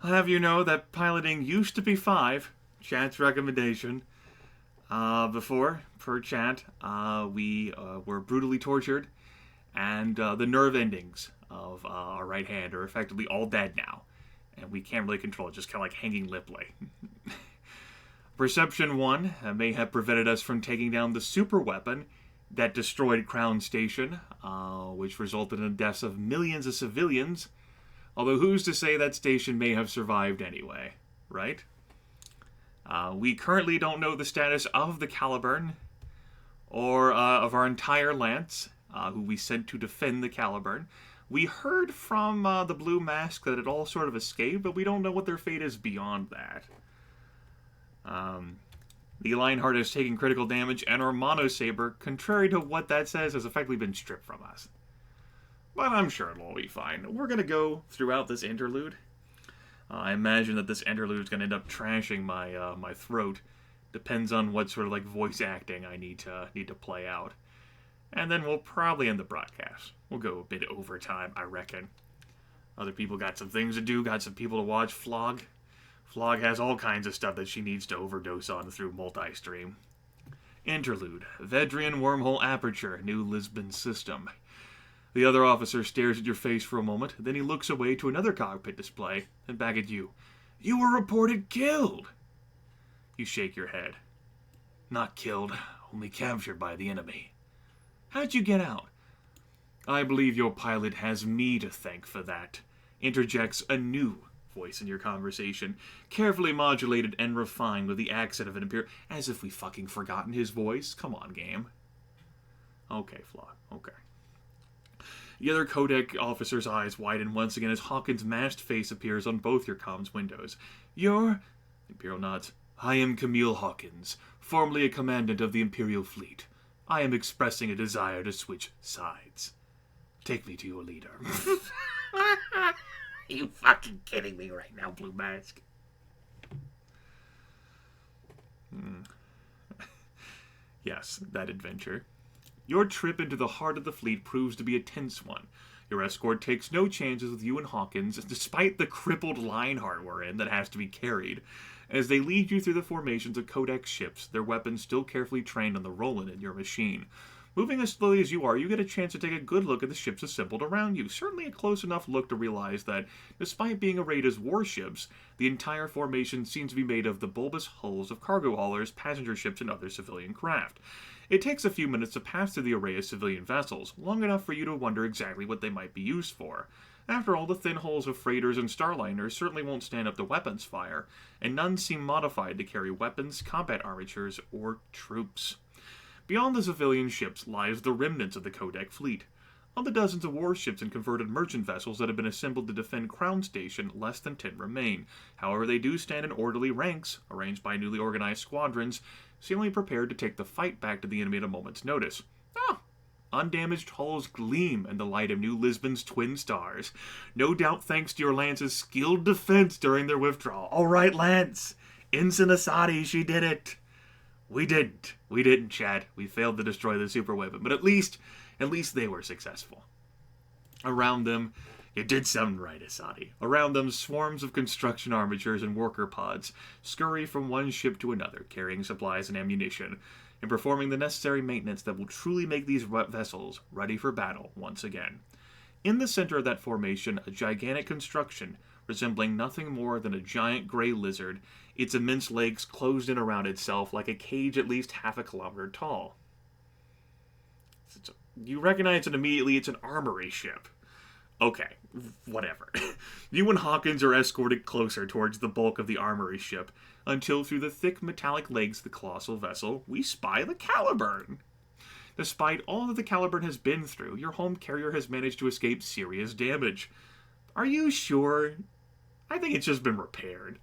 I'll have you know that piloting used to be 5. Chat's recommendation. Before, per chat, we were brutally tortured, and the nerve endings of our right hand are effectively all dead now. And we can't really control it, just kind of like hanging limply. Perception 1 may have prevented us from taking down the super weapon that destroyed Crown Station, which resulted in the deaths of millions of civilians. Although who's to say that station may have survived anyway, right? We currently don't know the status of the Caliburn, or of our entire lance, who we sent to defend the Caliburn. We heard from the Blue Mask that it all sort of escaped, but we don't know what their fate is beyond that. The Lionheart has taken critical damage, and our Mono Saber, contrary to what that says, has effectively been stripped from us. But I'm sure it'll all be fine. We're going to go throughout this interlude. I imagine that this interlude is going to end up trashing my my throat. Depends on what sort of like voice acting I need to play out. And then we'll probably end the broadcast. We'll go a bit overtime, I reckon. Other people got some things to do, got some people to watch. Flog has all kinds of stuff that she needs to overdose on through multi-stream. Interlude. Vedrian Wormhole Aperture, New Lisbon System. The other officer stares at your face for a moment, then he looks away to another cockpit display, and back at you. You were reported killed! You shake your head. Not killed, only captured by the enemy. How'd you get out? I believe your pilot has me to thank for that. Interjects a new voice in your conversation, carefully modulated and refined with the accent of an Imperial, as if we fucking forgotten his voice. Come on, game. Okay, Flog, okay. The other Codec officer's eyes widen once again as Hawkins' masked face appears on both your comms windows. You're... Imperial nods. I am Camille Hawkins, formerly a commandant of the Imperial Fleet. I am expressing a desire to switch sides. Take me to your leader. Are you fucking kidding me right now, Blue Mask? Yes, that adventure. Your trip into the heart of the fleet proves to be a tense one. Your escort takes no chances with you and Hawkins, despite the crippled Lionheart we're in that has to be carried. As they lead you through the formations of Codex ships, their weapons still carefully trained on the Roland in your machine. Moving as slowly as you are, you get a chance to take a good look at the ships assembled around you. Certainly a close enough look to realize that, despite being arrayed as warships, the entire formation seems to be made of the bulbous hulls of cargo haulers, passenger ships, and other civilian craft. It takes a few minutes to pass through the array of civilian vessels, long enough for you to wonder exactly what they might be used for. After all, the thin hulls of freighters and starliners certainly won't stand up to weapons fire, and none seem modified to carry weapons, combat armatures, or troops. Beyond the civilian ships lies the remnants of the Codec fleet. Of the dozens of warships and converted merchant vessels that have been assembled to defend Crown Station, less than 10 remain. However, they do stand in orderly ranks, arranged by newly organized squadrons, seemingly prepared to take the fight back to the enemy at a moment's notice. Undamaged hulls gleam in the light of New Lisbon's twin stars, no doubt thanks to your Lance's skilled defense during their withdrawal. All right, Lance! Ensign Asadi, she did it! We didn't, Chad. We failed to destroy the super weapon, but at least they were successful. Around them, you did something right, Asadi. Around them, swarms of construction armatures and worker pods scurry from one ship to another, carrying supplies and ammunition, and performing the necessary maintenance that will truly make these vessels ready for battle once again. In the center of that formation, a gigantic construction, resembling nothing more than a giant gray lizard, its immense legs closed in around itself like a cage at least half a kilometer tall. You recognize it immediately, it's an armory ship. Okay, whatever. You and Hawkins are escorted closer towards the bulk of the armory ship, until through the thick metallic legs of the colossal vessel, we spy the Caliburn. Despite all that the Caliburn has been through, your home carrier has managed to escape serious damage. Are you sure? I think it's just been repaired.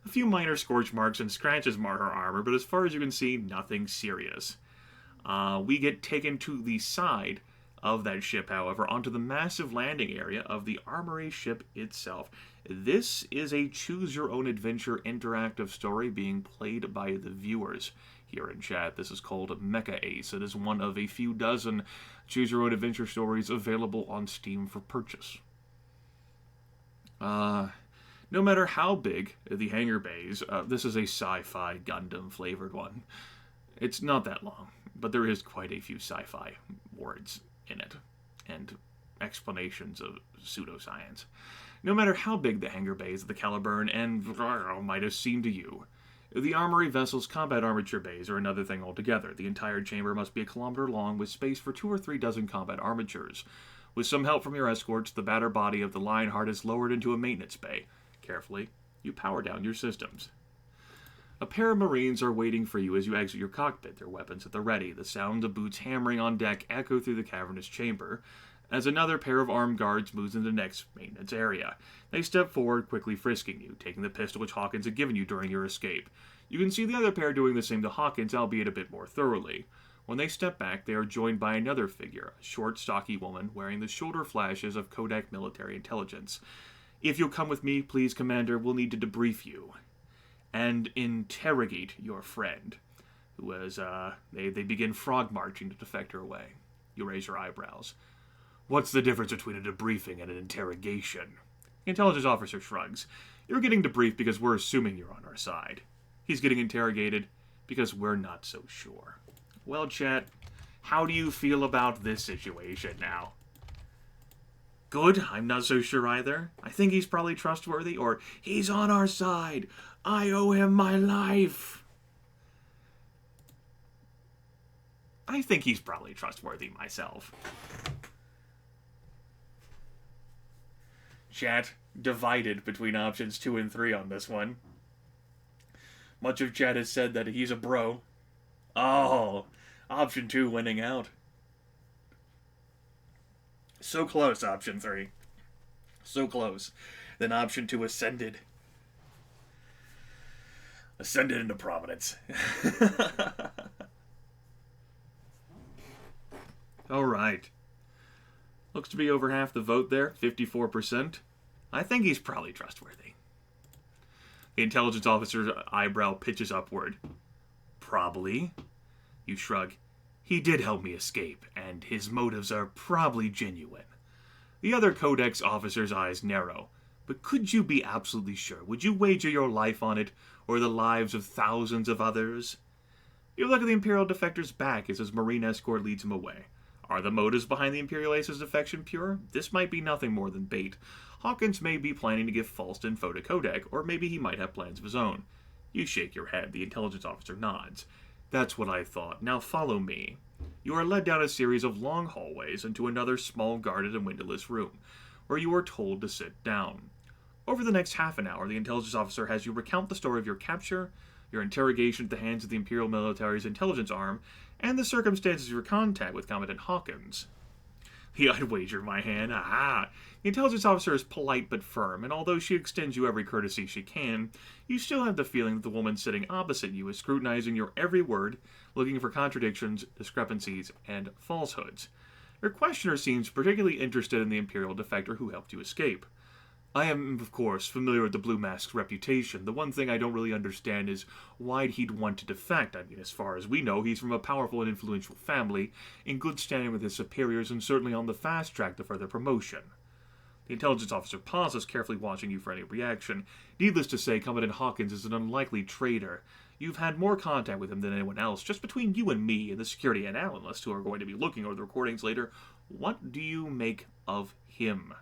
A few minor scorch marks and scratches mar her armor, but as far as you can see, nothing serious. We get taken to the side of that ship, however, onto the massive landing area of the armory ship itself. This is a choose-your-own-adventure interactive story being played by the viewers here in chat. This is called Mecha Ace. It is one of a few dozen choose-your-own-adventure stories available on Steam for purchase. No matter how big the hangar bays, this is a sci-fi Gundam-flavored one. It's not that long, but there is quite a few sci-fi words in it, and explanations of pseudoscience. No matter how big the hangar bays of the Caliburn and might have seemed to you, the armory vessel's combat armature bays are another thing altogether. The entire chamber must be a kilometer long, with space for 2 or 3 dozen combat armatures. With some help from your escorts, the battered body of the Lionheart is lowered into a maintenance bay. Carefully, you power down your systems. A pair of Marines are waiting for you as you exit your cockpit, their weapons at the ready. The sound of boots hammering on deck echo through the cavernous chamber, as another pair of armed guards moves into the next maintenance area. They step forward, quickly frisking you, taking the pistol which Hawkins had given you during your escape. You can see the other pair doing the same to Hawkins, albeit a bit more thoroughly. When they step back, they are joined by another figure, a short, stocky woman wearing the shoulder flashes of Kodak military intelligence. If you'll come with me, please, Commander, we'll need to debrief you and interrogate your friend, who is, they begin frog marching to defect her away. You raise your eyebrows. What's the difference between a debriefing and an interrogation? The intelligence officer shrugs. You're getting debriefed because we're assuming you're on our side. He's getting interrogated because we're not so sure. Well, chat, how do you feel about this situation now? Good, I'm not so sure either. I think he's probably trustworthy, or he's on our side. I owe him my life. I think he's probably trustworthy myself. Chat divided between options 2 and 3 on this one. Much of chat has said that he's a bro. Oh, option 2 winning out. So close, option 3. So close. Then option 2 ascended. Ascended into prominence. Alright. Looks to be over half the vote there, 54%. I think he's probably trustworthy. The intelligence officer's eyebrow pitches upward. Probably. You shrug. He did help me escape, and his motives are probably genuine. The other Codex officer's eyes narrow. But could you be absolutely sure? Would you wager your life on it, or the lives of thousands of others? You look at the Imperial defector's back as his Marine escort leads him away. Are the motives behind the Imperial Ace's defection pure? This might be nothing more than bait. Hawkins may be planning to give false info to Kodak, or maybe he might have plans of his own. You shake your head. The intelligence officer nods. That's what I thought. Now follow me. You are led down a series of long hallways into another small guarded and windowless room, where you are told to sit down. Over the next half an hour, the intelligence officer has you recount the story of your capture, your interrogation at the hands of the Imperial Military's intelligence arm, and the circumstances of your contact with Commandant Hawkins. I'd wager my hand. Aha! The intelligence officer is polite but firm, and although she extends you every courtesy she can, you still have the feeling that the woman sitting opposite you is scrutinizing your every word, looking for contradictions, discrepancies, and falsehoods. Your questioner seems particularly interested in the Imperial defector who helped you escape. I am, of course, familiar with the Blue Mask's reputation. The one thing I don't really understand is why he'd want to defect. I mean, as far as we know, he's from a powerful and influential family, in good standing with his superiors, and certainly on the fast track to further promotion. The intelligence officer pauses, carefully watching you for any reaction. Needless to say, Commandant Hawkins is an unlikely traitor. You've had more contact with him than anyone else. Just between you and me and the security analysts who are going to be looking over the recordings later, what do you make of him?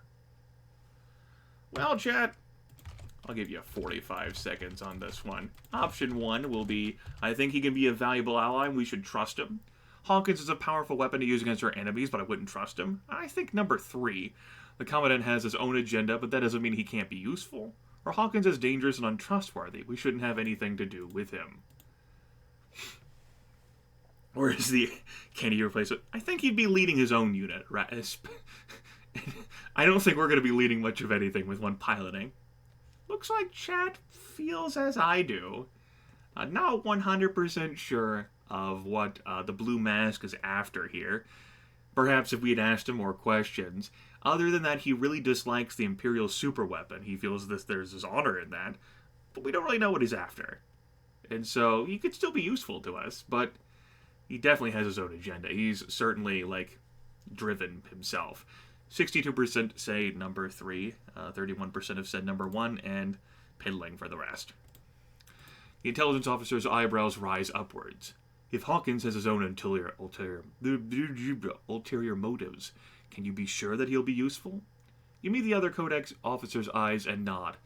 Well, chat, I'll give you 45 seconds on this one. Option 1 will be, I think he can be a valuable ally and we should trust him. Hawkins is a powerful weapon to use against our enemies, but I wouldn't trust him. I think number 3, the Commandant has his own agenda, but that doesn't mean he can't be useful. Or Hawkins is dangerous and untrustworthy. We shouldn't have anything to do with him. Or is the... Can he replace it? I think he'd be leading his own unit, right? I don't think we're going to be leading much of anything with one piloting. Looks like chat feels as I do. Not 100% sure of what the Blue Mask is after here. Perhaps if we had asked him more questions. Other than that, he really dislikes the Imperial superweapon. He feels there's his honor in that. But we don't really know what he's after. And so, he could still be useful to us, but he definitely has his own agenda. He's certainly, driven himself. 62% say number 3, 31% have said number 1, and piddling for the rest. The intelligence officer's eyebrows rise upwards. If Hawkins has his own ulterior motives, can you be sure that he'll be useful? You meet the other Codex officer's eyes and nod.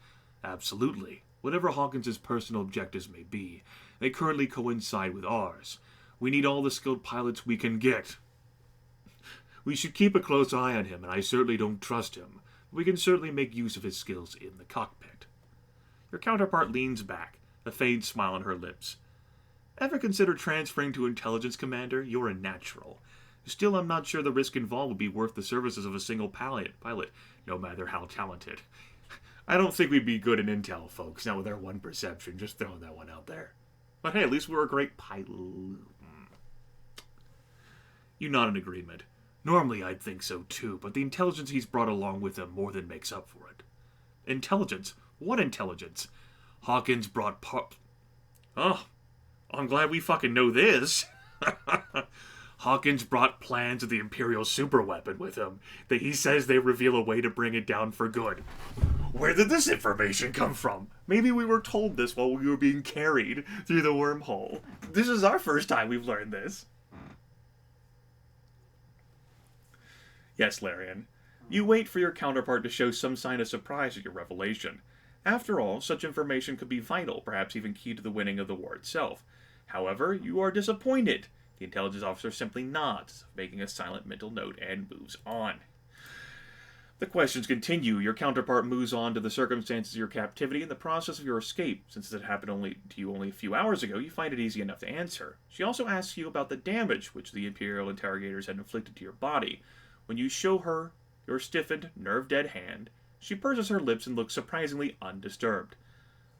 Absolutely. Whatever Hawkins' personal objectives may be, they currently coincide with ours. We need all the skilled pilots we can get. We should keep a close eye on him, and I certainly don't trust him. But we can certainly make use of his skills in the cockpit. Your counterpart leans back, a faint smile on her lips. Ever consider transferring to Intelligence Commander? You're a natural. Still, I'm not sure the risk involved would be worth the services of a single pilot, no matter how talented. I don't think we'd be good in intel, folks, not with our one perception. Just throwing that one out there. But hey, at least we're a great pilot. You nod in agreement. Normally I'd think so too, but the intelligence he's brought along with him more than makes up for it. Intelligence? What intelligence? Hawkins brought Oh, I'm glad we fucking know this. Hawkins brought plans of the Imperial superweapon with him that he says they reveal a way to bring it down for good. Where did this information come from? Maybe we were told this while we were being carried through the wormhole. This is our first time we've learned this. Yes, Larian. You wait for your counterpart to show some sign of surprise at your revelation. After all, such information could be vital, perhaps even key to the winning of the war itself. However, you are disappointed. The intelligence officer simply nods, making a silent mental note, and moves on. The questions continue. Your counterpart moves on to the circumstances of your captivity and the process of your escape. Since it happened to you only a few hours ago, you find it easy enough to answer. She also asks you about the damage which the Imperial interrogators had inflicted to your body. When you show her your stiffened, nerve-dead hand, she purses her lips and looks surprisingly undisturbed.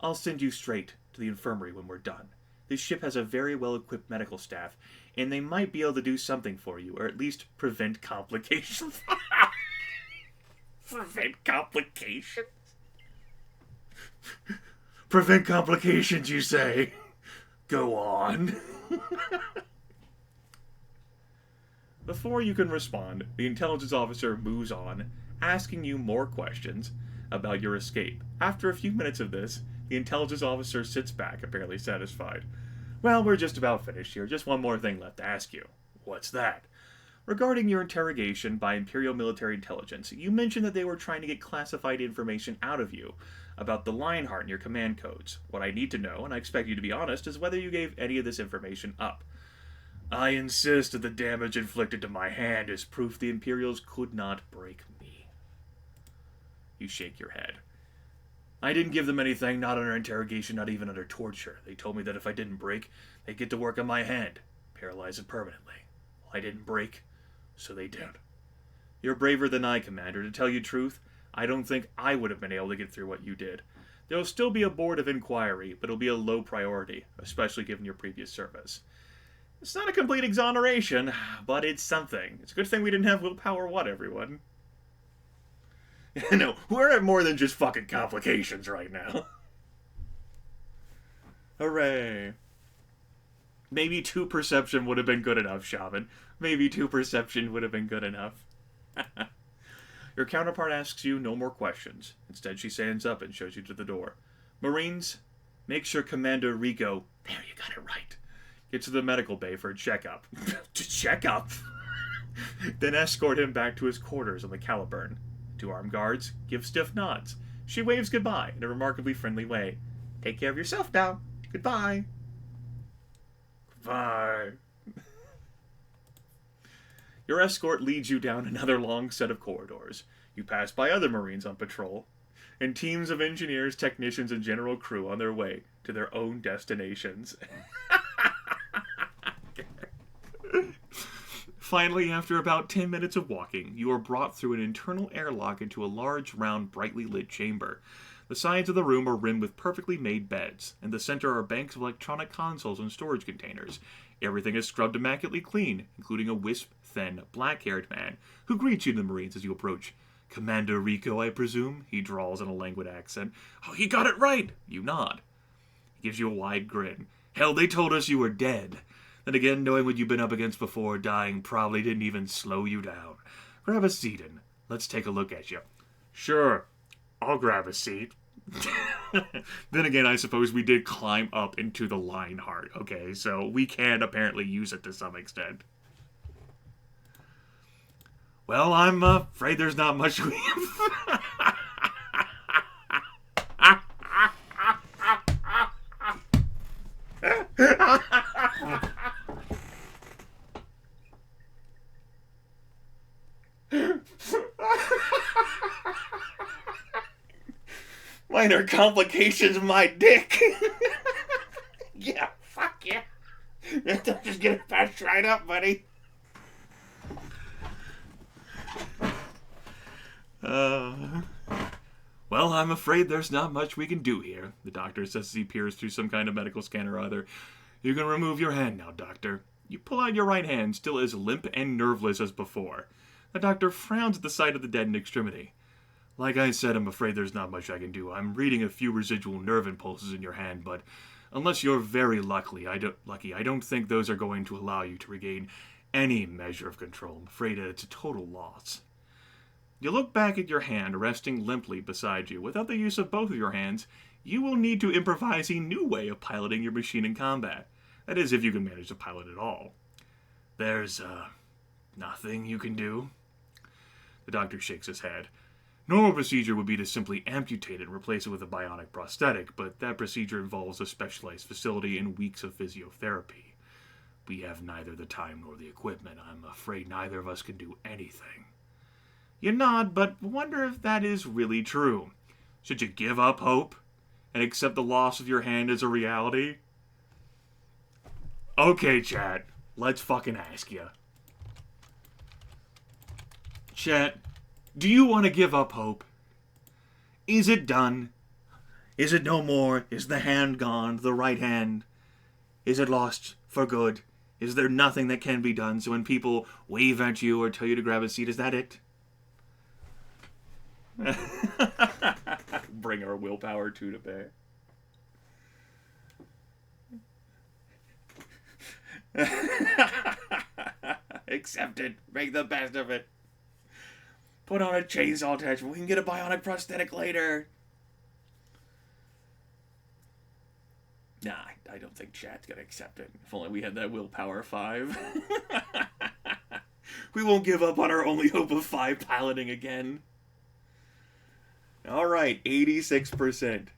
I'll send you straight to the infirmary when we're done. This ship has a very well-equipped medical staff, and they might be able to do something for you, or at least prevent complications. Prevent complications? Prevent complications, you say? Go on. Before you can respond, the intelligence officer moves on, asking you more questions about your escape. After a few minutes of this, the intelligence officer sits back, apparently satisfied. Well, we're just about finished here. Just one more thing left to ask you. What's that? Regarding your interrogation by Imperial Military Intelligence, you mentioned that they were trying to get classified information out of you about the Lionheart in your command codes. What I need to know, and I expect you to be honest, is whether you gave any of this information up. I insist that the damage inflicted to my hand is proof the Imperials could not break me. You shake your head. I didn't give them anything, not under interrogation, not even under torture. They told me that if I didn't break, they'd get to work on my hand, paralyze it permanently. Well, I didn't break, so they did. You're braver than I, Commander. To tell you the truth, I don't think I would have been able to get through what you did. There'll still be a board of inquiry, but it'll be a low priority, especially given your previous service. It's not a complete exoneration, but it's something. It's a good thing we didn't have willpower, what, everyone? No, we're at more than just fucking complications right now. Hooray. Maybe 2 perception would have been good enough, Shaman. Maybe 2 perception would have been good enough. Your counterpart asks you no more questions. Instead, she stands up and shows you to the door. Marines, make sure Commander Rico, there, you got it right, gets to the medical bay for a checkup. To check up? Then escort him back to his quarters on the Caliburn. 2 armed guards give stiff nods. She waves goodbye in a remarkably friendly way. Take care of yourself now. Goodbye. Goodbye. Your escort leads you down another long set of corridors. You pass by other Marines on patrol, and teams of engineers, technicians, and general crew on their way to their own destinations. Finally, after about 10 minutes of walking, you are brought through an internal airlock into a large, round, brightly lit chamber. The sides of the room are rimmed with perfectly made beds. In the center are banks of electronic consoles and storage containers. Everything is scrubbed immaculately clean, including a wisp-thin, black-haired man who greets you, the Marines, as you approach. Commander Rico, I presume? He drawls in a languid accent. Oh, he got it right! You nod. He gives you a wide grin. Hell, they told us you were dead. Then again, knowing what you've been up against before, dying probably didn't even slow you down. Grab a seat and let's take a look at you. Sure, I'll grab a seat. Then again, I suppose we did climb up into the line heart, okay? So we can apparently use it to some extent. Well, I'm afraid there's not much we... Minor complications of my dick. Yeah, fuck yeah. Don't just get it patched right up, buddy. Well, I'm afraid there's not much we can do here, the doctor says as he peers through some kind of medical scan or other. You can remove your hand now, doctor. You pull out your right hand, still as limp and nerveless as before. The doctor frowns at the sight of the deadened extremity. Like I said, I'm afraid there's not much I can do. I'm reading a few residual nerve impulses in your hand, but unless you're very lucky, I don't think those are going to allow you to regain any measure of control. I'm afraid it's a total loss. You look back at your hand, resting limply beside you. Without the use of both of your hands, you will need to improvise a new way of piloting your machine in combat. That is, if you can manage to pilot at all. There's, nothing you can do? The doctor shakes his head. Normal procedure would be to simply amputate it and replace it with a bionic prosthetic, but that procedure involves a specialized facility and weeks of physiotherapy. We have neither the time nor the equipment. I'm afraid neither of us can do anything. You nod, but wonder if that is really true. Should you give up hope and accept the loss of your hand as a reality? Okay, chat. Let's fucking ask you. Chat, do you want to give up hope? Is it done? Is it no more? Is the hand gone? The right hand? Is it lost for good? Is there nothing that can be done? So when people wave at you or tell you to grab a seat, is that it? Bring our willpower to bear. Accept it. Make the best of it. Put on a chainsaw attachment. We can get a bionic prosthetic later. Nah, I don't think chat's gonna accept it. If only we had that willpower 5. We won't give up on our only hope of 5 piloting again. Alright, 86%.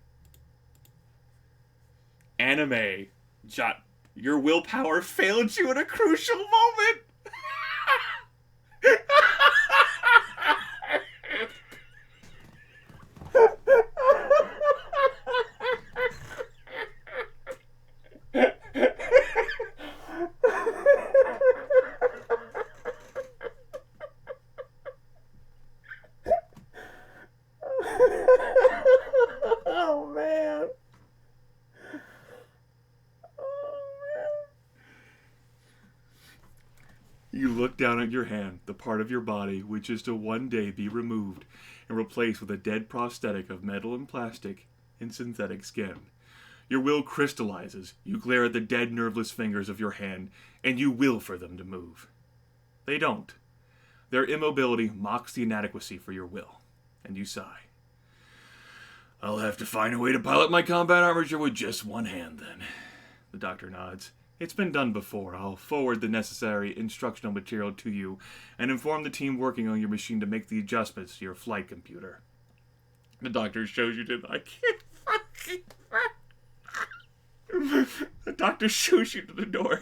Anime. Jot. Your willpower failed you at a crucial moment. Oh, man. You look down at your hand, the part of your body which is to one day be removed and replaced with a dead prosthetic of metal and plastic and synthetic skin. Your will crystallizes. You glare at the dead, nerveless fingers of your hand, and you will for them to move. They don't. Their immobility mocks the inadequacy for your will, and you sigh. I'll have to find a way to pilot my combat armature with just one hand, then. The doctor nods. It's been done before. I'll forward the necessary instructional material to you and inform the team working on your machine to make the adjustments to your flight computer. The doctor shows you to... I can't fucking... The doctor shows you to the door,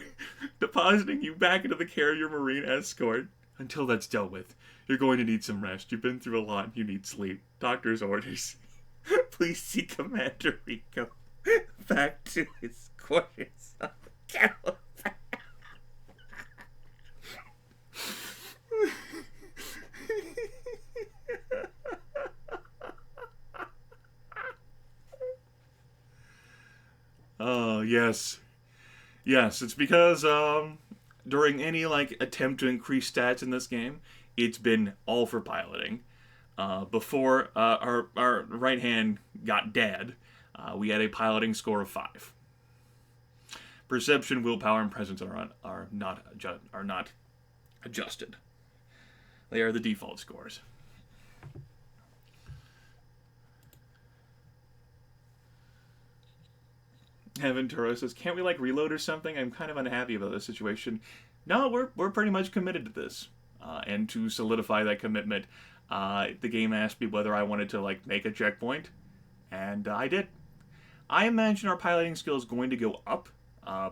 depositing you back into the care of your Marine escort. Until that's dealt with, you're going to need some rest. You've been through a lot and you need sleep. Doctor's orders. Please see Commander Rico back to his quarters on Caliban. Oh, yes. Yes, it's because, during any, attempt to increase stats in this game, it's been all for piloting. Before our right hand got dead, we had a piloting score of 5. Perception, willpower, and presence are not adjusted. They are the default scores. Ventura says, can't we, like, reload or something? I'm kind of unhappy about this situation. No, we're pretty much committed to this. And to solidify that commitment, the game asked me whether I wanted to, like, make a checkpoint. And I did. I imagine our piloting skill is going to go up,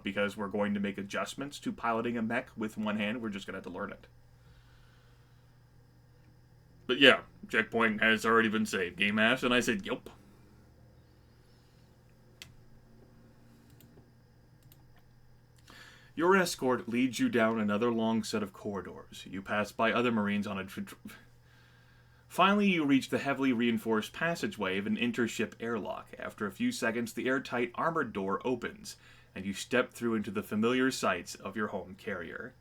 because we're going to make adjustments to piloting a mech with one hand. We're just going to have to learn it. But yeah, checkpoint has already been saved. Game asked, and I said, yup. Your escort leads you down another long set of corridors. You pass by other Marines on a... Finally, you reach the heavily reinforced passageway of an intership airlock. After a few seconds, the airtight armored door opens, and you step through into the familiar sights of your home carrier.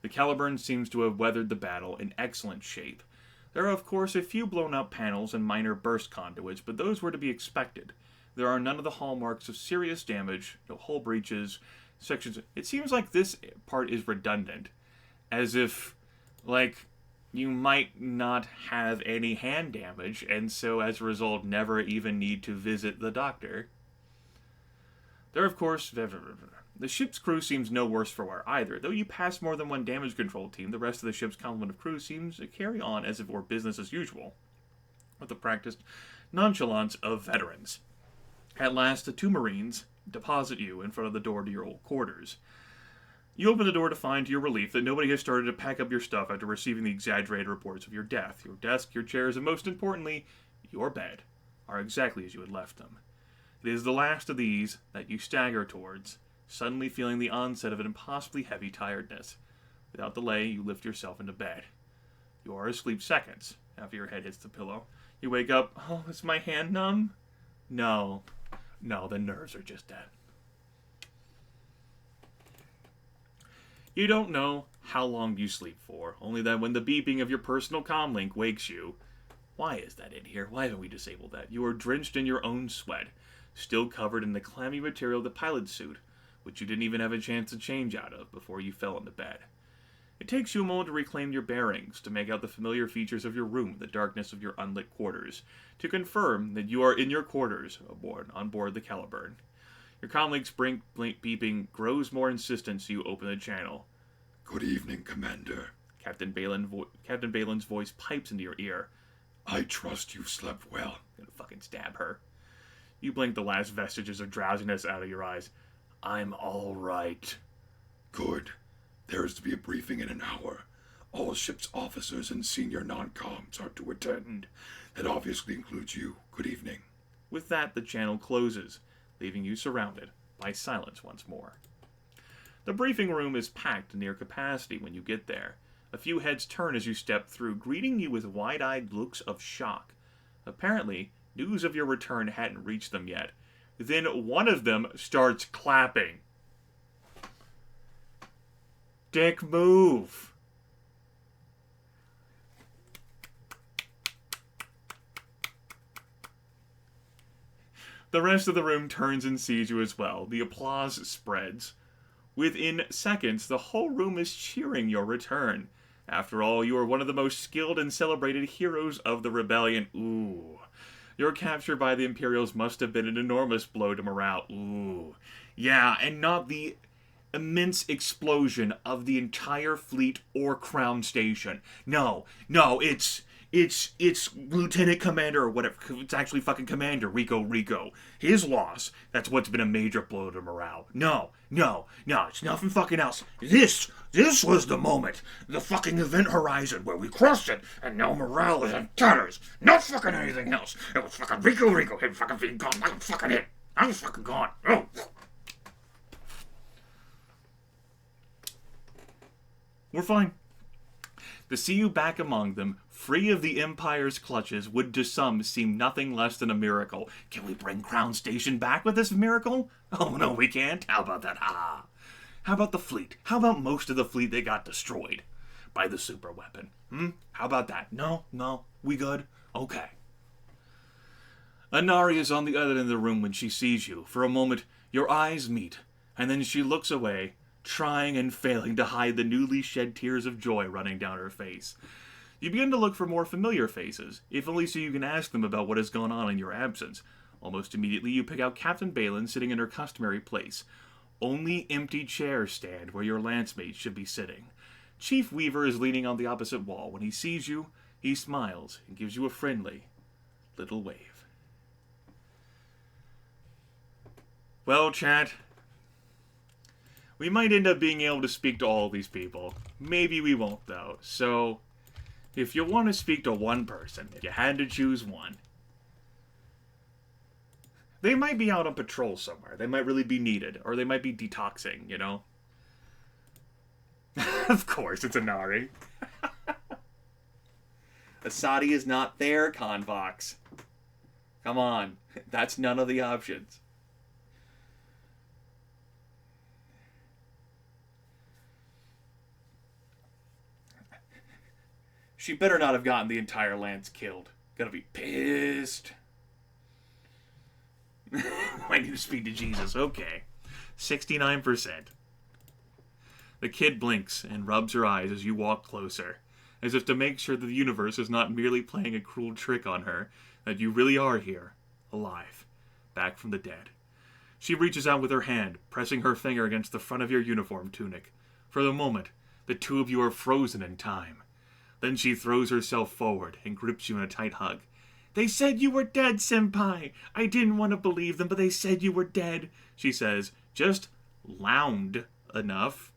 The Caliburn seems to have weathered the battle in excellent shape. There are, of course, a few blown-up panels and minor burst conduits, but those were to be expected. There are none of the hallmarks of serious damage, no hull breaches, sections... It seems like this part is redundant, as if, like, you might not have any hand damage, and so, as a result, never even need to visit the doctor. There, of course... The ship's crew seems no worse for wear either. Though you pass more than one damage control team, the rest of the ship's complement of crew seems to carry on as if it were business as usual, with the practiced nonchalance of veterans. At last, the two Marines deposit you in front of the door to your old quarters. You open the door to find, to your relief, that nobody has started to pack up your stuff after receiving the exaggerated reports of your death. Your desk, your chairs, and most importantly, your bed are exactly as you had left them. It is the last of these that you stagger towards, suddenly feeling the onset of an impossibly heavy tiredness. Without delay, you lift yourself into bed. You are asleep seconds after your head hits the pillow. You wake up. Oh, is my hand numb? No, the nerves are just dead. You don't know how long you sleep for, only that when the beeping of your personal comlink wakes you... Why is that in here? Why haven't we disabled that? You are drenched in your own sweat, still covered in the clammy material of the pilot suit, which you didn't even have a chance to change out of before you fell into bed. It takes you a moment to reclaim your bearings, to make out the familiar features of your room, the darkness of your unlit quarters, to confirm that you are in your quarters on board the Caliburn. Your comlink's beeping grows more insistent, so you open the channel. Good evening, Commander. Captain Balin's voice pipes into your ear. I trust you've slept well. I'm gonna fucking stab her. You blink the last vestiges of drowsiness out of your eyes. I'm all right. Good. There is to be a briefing in an hour. All ship's officers and senior non-coms are to attend. That obviously includes you. Good evening. With that, the channel closes, leaving you surrounded by silence once more. The briefing room is packed near capacity when you get there. A few heads turn as you step through, greeting you with wide-eyed looks of shock. Apparently, news of your return hadn't reached them yet. Then one of them starts clapping. Dick, move. The rest of the room turns and sees you as well. The applause spreads. Within seconds, the whole room is cheering your return. After all, you are one of the most skilled and celebrated heroes of the rebellion. Ooh. Your capture by the Imperials must have been an enormous blow to morale. Ooh. Yeah, and not the immense explosion of the entire fleet or Crown Station. No, it's Lieutenant Commander or whatever. It's actually fucking Commander Rico Rico. His loss, that's what's been a major blow to morale. No, it's nothing fucking else. This was the moment. The fucking event horizon where we crossed it, and now morale is in tatters. Not fucking anything else. It was fucking Rico Rico. Him fucking being gone. I'm fucking it. I'm fucking gone. Oh. We're fine. To see you back among them, free of the Empire's clutches, would to some seem nothing less than a miracle. Can we bring Crown Station back with this miracle? Oh, no, we can't. How about that? Ha! How about the fleet? How about most of the fleet that got destroyed by the super weapon? How about that? No, we good? Okay. Inari is on the other end of the room when she sees you. For a moment, your eyes meet, and then she looks away, trying and failing to hide the newly shed tears of joy running down her face. You begin to look for more familiar faces, if only so you can ask them about what has gone on in your absence. Almost immediately, you pick out Captain Balin sitting in her customary place. Only empty chairs stand where your lancemates should be sitting. Chief Weaver is leaning on the opposite wall. When he sees you, he smiles and gives you a friendly little wave. Well, chat, we might end up being able to speak to all these people. Maybe we won't, though. So, if you want to speak to one person, if you had to choose one, they might be out on patrol somewhere. They might really be needed. Or they might be detoxing, you know? Of course, it's Inari. Asadi is not there, Convox. Come on. That's none of the options. She better not have gotten the entire lance killed. Gonna be pissed. I need to speak to Jesus. Okay. 69%. The kid blinks and rubs her eyes as you walk closer, as if to make sure that the universe is not merely playing a cruel trick on her, that you really are here, alive, back from the dead. She reaches out with her hand, pressing her finger against the front of your uniform tunic. For the moment, the two of you are frozen in time. Then she throws herself forward and grips you in a tight hug. "They said you were dead, Senpai. I didn't want to believe them, but they said you were dead," she says, just loud enough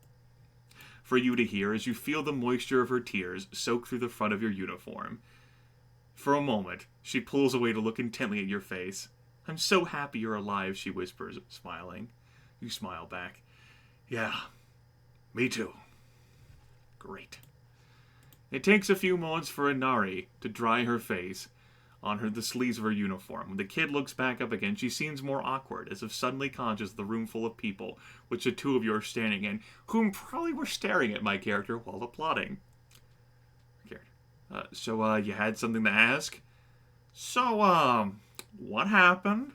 for you to hear as you feel the moisture of her tears soak through the front of your uniform. For a moment, she pulls away to look intently at your face. "I'm so happy you're alive," she whispers, smiling. You smile back. "Yeah, me too." Great. It takes a few moments for Inari to dry her face on the sleeves of her uniform. When the kid looks back up again, she seems more awkward, as if suddenly conscious of the room full of people, which the two of you are standing in, whom probably were staring at my character while applauding. So you had something to ask? So, what happened?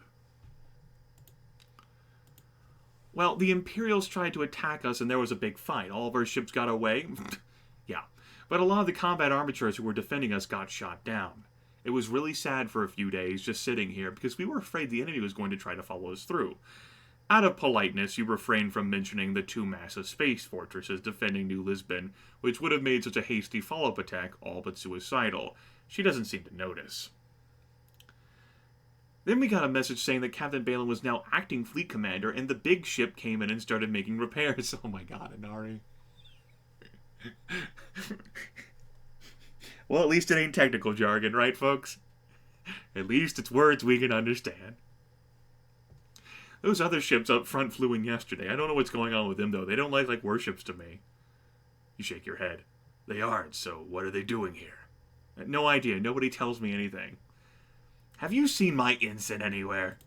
Well, the Imperials tried to attack us and there was a big fight. All of our ships got away. Yeah. But a lot of the combat armatures who were defending us got shot down. It was really sad for a few days just sitting here because we were afraid the enemy was going to try to follow us through. Out of politeness, you refrained from mentioning the two massive space fortresses defending New Lisbon, which would have made such a hasty follow-up attack all but suicidal. She doesn't seem to notice. Then we got a message saying that Captain Balin was now acting fleet commander, and the big ship came in and started making repairs. Oh my god, Inari. Well, at least it ain't technical jargon, right, folks? At least it's words we can understand. Those other ships up front flew in yesterday. I don't know what's going on with them, though. They don't like warships to me. You shake your head. They aren't, so what are they doing here? No idea. Nobody tells me anything. Have you seen my ensign anywhere?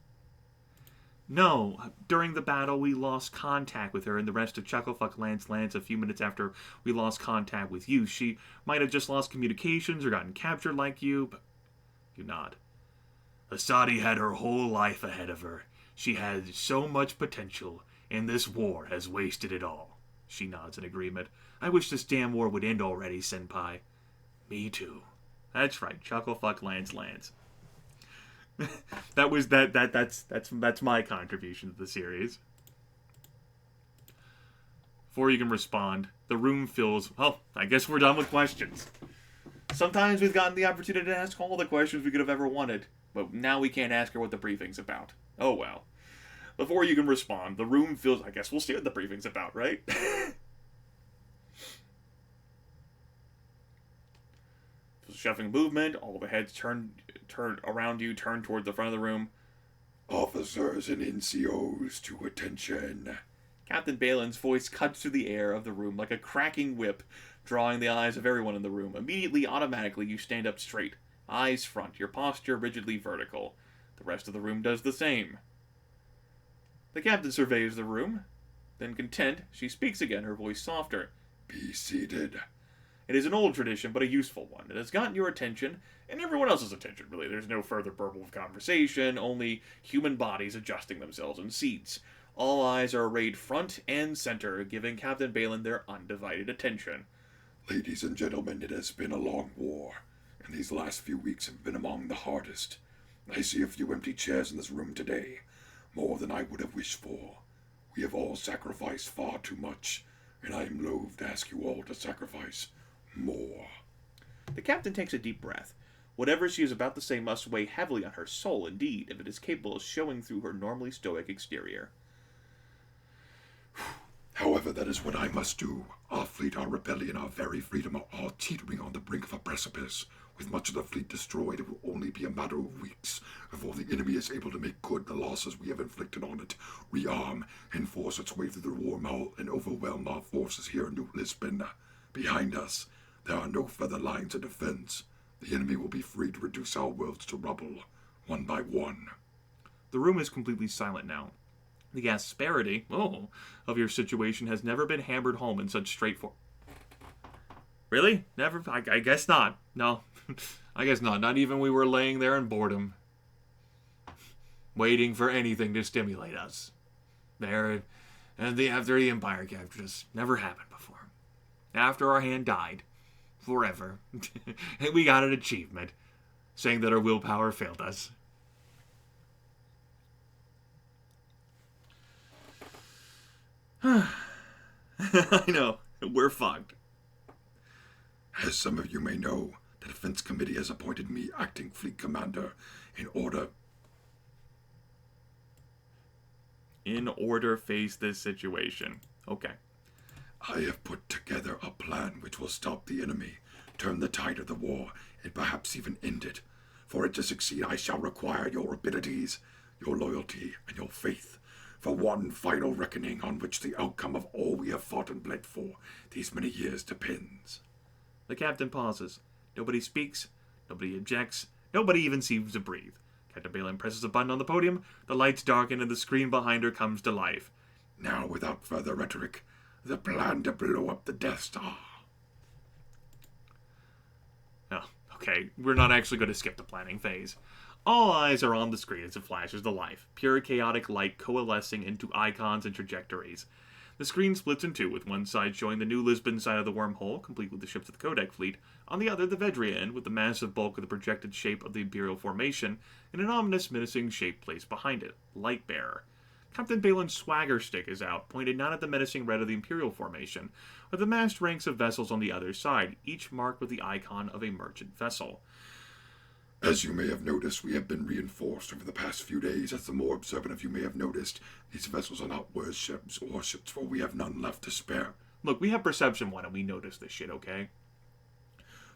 No. During the battle, we lost contact with her and the rest of Chucklefuck Lance a few minutes after we lost contact with you. She might have just lost communications or gotten captured like you, but... You nod. Asadi had her whole life ahead of her. She had so much potential, and this war has wasted it all. She nods in agreement. I wish this damn war would end already, Senpai. Me too. That's right, Chucklefuck Lance. That's my contribution to the series. Before you can respond, the room fills. Well, I guess we're done with questions. Sometimes we've gotten the opportunity to ask all the questions we could have ever wanted, but now we can't ask her what the briefing's about. Oh well. Before you can respond, the room fills. I guess we'll see what the briefing's about, right? Shuffling movement, all the heads turn around you, turn toward the front of the room. Officers and NCOs to attention. Captain Balin's voice cuts through the air of the room like a cracking whip, drawing the eyes of everyone in the room. Immediately, automatically, you stand up straight, eyes front, your posture rigidly vertical. The rest of the room does the same. The captain surveys the room. Then, content, she speaks again, her voice softer. Be seated. It is an old tradition, but a useful one. It has gotten your attention, and everyone else's attention, really. There's no further burble of conversation, only human bodies adjusting themselves in seats. All eyes are arrayed front and center, giving Captain Balin their undivided attention. Ladies and gentlemen, it has been a long war, and these last few weeks have been among the hardest. I see a few empty chairs in this room today, more than I would have wished for. We have all sacrificed far too much, and I am loath to ask you all to sacrifice more. The captain takes a deep breath. Whatever she is about to say must weigh heavily on her soul, indeed, if it is capable of showing through her normally stoic exterior. However, that is what I must do. Our fleet, our rebellion, our very freedom are all teetering on the brink of a precipice. With much of the fleet destroyed, it will only be a matter of weeks before the enemy is able to make good the losses we have inflicted on it, rearm, and force its way through the wormhole and overwhelm our forces here in New Lisbon. Behind us, there are no further lines of defense. The enemy will be free to reduce our worlds to rubble, one by one. The room is completely silent now. The asperity, of your situation has never been hammered home in such straightforward... Really? Never? I guess not. No. I guess not. Not even we were laying there in boredom, waiting for anything to stimulate us. There, and after the Empire captured us, never happened before. After our hand died, forever, and we got an achievement, saying that our willpower failed us. I know, we're fucked. As some of you may know, the Defense Committee has appointed me acting fleet commander in order face this situation. Okay. I have put together a plan which will stop the enemy, turn the tide of the war, and perhaps even end it. For it to succeed, I shall require your abilities, your loyalty, and your faith, for one final reckoning on which the outcome of all we have fought and bled for these many years depends. The captain pauses. Nobody speaks. Nobody objects. Nobody even seems to breathe. Captain Balin presses a button on the podium. The lights darken and the screen behind her comes to life. Now, without further rhetoric, the plan to blow up the Death Star. Oh, okay. We're not actually going to skip the planning phase. All eyes are on the screen as it flashes to life. Pure chaotic light coalescing into icons and trajectories. The screen splits in two, with one side showing the New Lisbon side of the wormhole, complete with the ships of the Kodak fleet, on the other the Vedria end, with the massive bulk of the projected shape of the Imperial formation, and an ominous, menacing shape placed behind it, Lightbearer. Captain Balin's swagger stick is out, pointed not at the menacing red of the Imperial formation, but the massed ranks of vessels on the other side, each marked with the icon of a merchant vessel. As you may have noticed, we have been reinforced over the past few days. As the more observant of you may have noticed, these vessels are not warships, for we have none left to spare. Look, we have Perception 1 and we notice this shit, okay?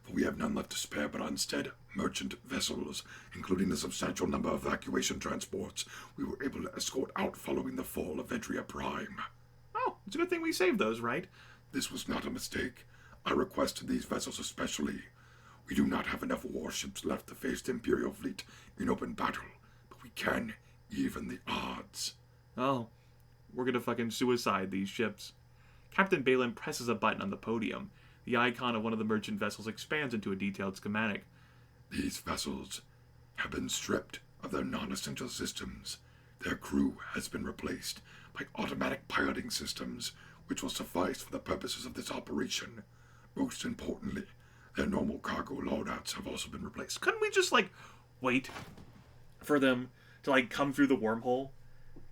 For we have none left to spare, but instead, merchant vessels, including a substantial number of evacuation transports we were able to escort out following the fall of Vedria Prime. Oh, it's a good thing we saved those, right? This was not a mistake. I requested these vessels especially. We do not have enough warships left to face the Imperial fleet in open battle, but we can even the odds. Oh, we're gonna fucking suicide these ships. Captain Balin presses a button on the podium. The icon of one of the merchant vessels expands into a detailed schematic. These vessels have been stripped of their non-essential systems. Their crew has been replaced by automatic piloting systems, which will suffice for the purposes of this operation. Most importantly, their normal cargo loadouts have also been replaced. Couldn't we just, wait for them to, come through the wormhole?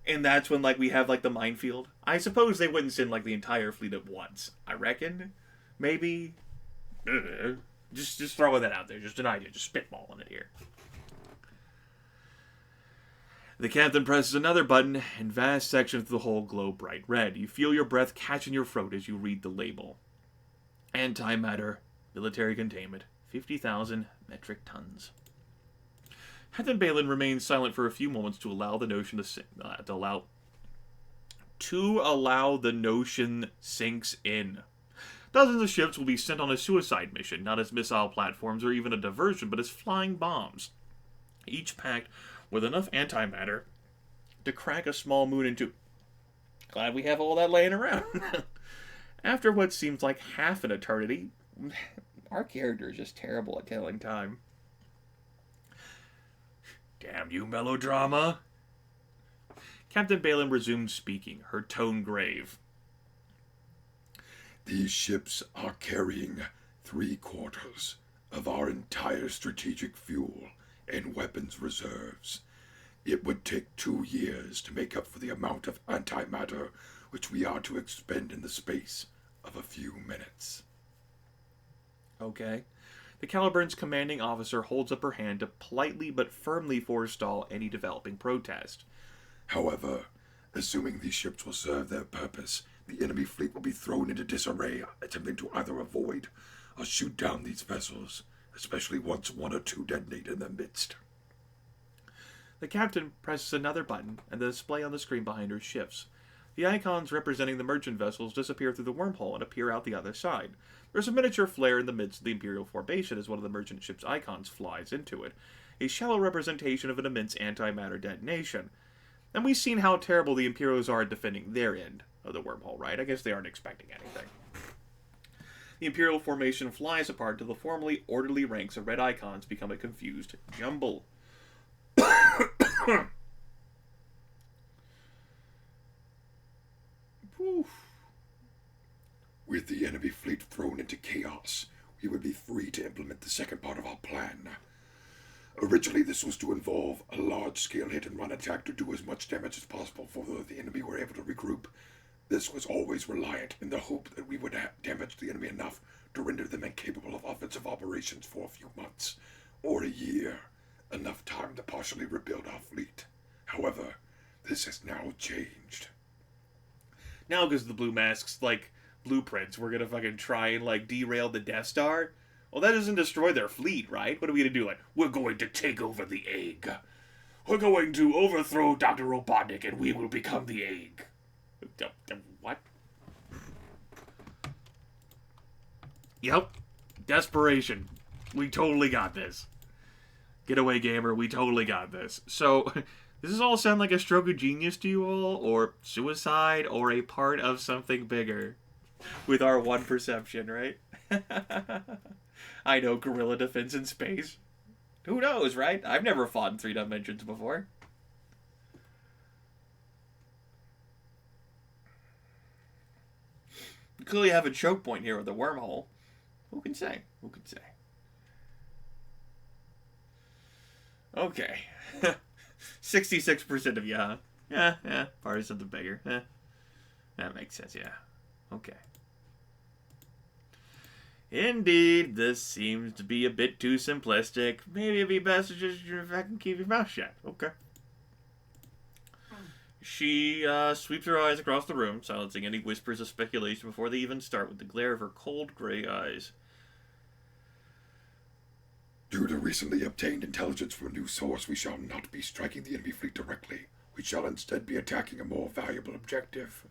And that's when, we have, the minefield? I suppose they wouldn't send, the entire fleet at once. I reckon. Maybe. Just throwing that out there. Just an idea. Just spitballing it here. The captain presses another button, and vast sections of the hull glow bright red. You feel your breath catch in your throat as you read the label. Antimatter. Military containment, 50,000 metric tons. Captain Balin remains silent for a few moments to allow the notion sinks in. Dozens of ships will be sent on a suicide mission, not as missile platforms or even a diversion, but as flying bombs, each packed with enough antimatter to crack a small moon into. Glad we have all that laying around. After what seems like half an eternity, our character is just terrible at telling time. Damn you, melodrama. Captain Balin resumed speaking, her tone grave. These ships are carrying 3/4 of our entire strategic fuel and weapons reserves. It would take 2 years to make up for the amount of antimatter which we are to expend in the space of a few minutes. Okay. The Caliburn's commanding officer holds up her hand to politely but firmly forestall any developing protest. However, assuming these ships will serve their purpose, the enemy fleet will be thrown into disarray, attempting to either avoid or shoot down these vessels, especially once 1 or 2 detonate in their midst. The captain presses another button, and the display on the screen behind her shifts. The icons representing the merchant vessels disappear through the wormhole and appear out the other side. There's a miniature flare in the midst of the Imperial formation as one of the merchant ship's icons flies into it, a shallow representation of an immense antimatter detonation. And we've seen how terrible the Imperials are at defending their end of the wormhole, right? I guess they aren't expecting anything. The Imperial formation flies apart till the formerly orderly ranks of red icons become a confused jumble. With the enemy fleet thrown into chaos, we would be free to implement the second part of our plan. Originally, this was to involve a large-scale hit-and-run attack to do as much damage as possible before the enemy were able to regroup. This was always reliant in the hope that we would damage the enemy enough to render them incapable of offensive operations for a few months, or a year, enough time to partially rebuild our fleet. However, this has now changed. Now, because the Blue Mask's, blueprints, we're gonna fucking try and, derail the Death Star? Well, that doesn't destroy their fleet, right? What are we gonna do? We're going to take over the egg. We're going to overthrow Dr. Robotnik and we will become the egg. What? Yep. Desperation. We totally got this. Getaway gamer, we totally got this. So, does this all sound like a stroke of genius to you all? Or suicide? Or a part of something bigger? With our one perception, right? I know, guerrilla defense in space. Who knows, right? I've never fought in 3 dimensions before. You clearly have a choke point here with the wormhole. Who can say? Who can say? Okay. 66% of you, huh? Yeah, part of something bigger. That makes sense, yeah. Okay. Indeed, this seems to be a bit too simplistic. Maybe it'd be best to just fucking keep your mouth shut. Okay. She sweeps her eyes across the room, silencing any whispers of speculation before they even start with the glare of her cold gray eyes. Due to recently obtained intelligence from a new source, we shall not be striking the enemy fleet directly. We shall instead be attacking a more valuable objective.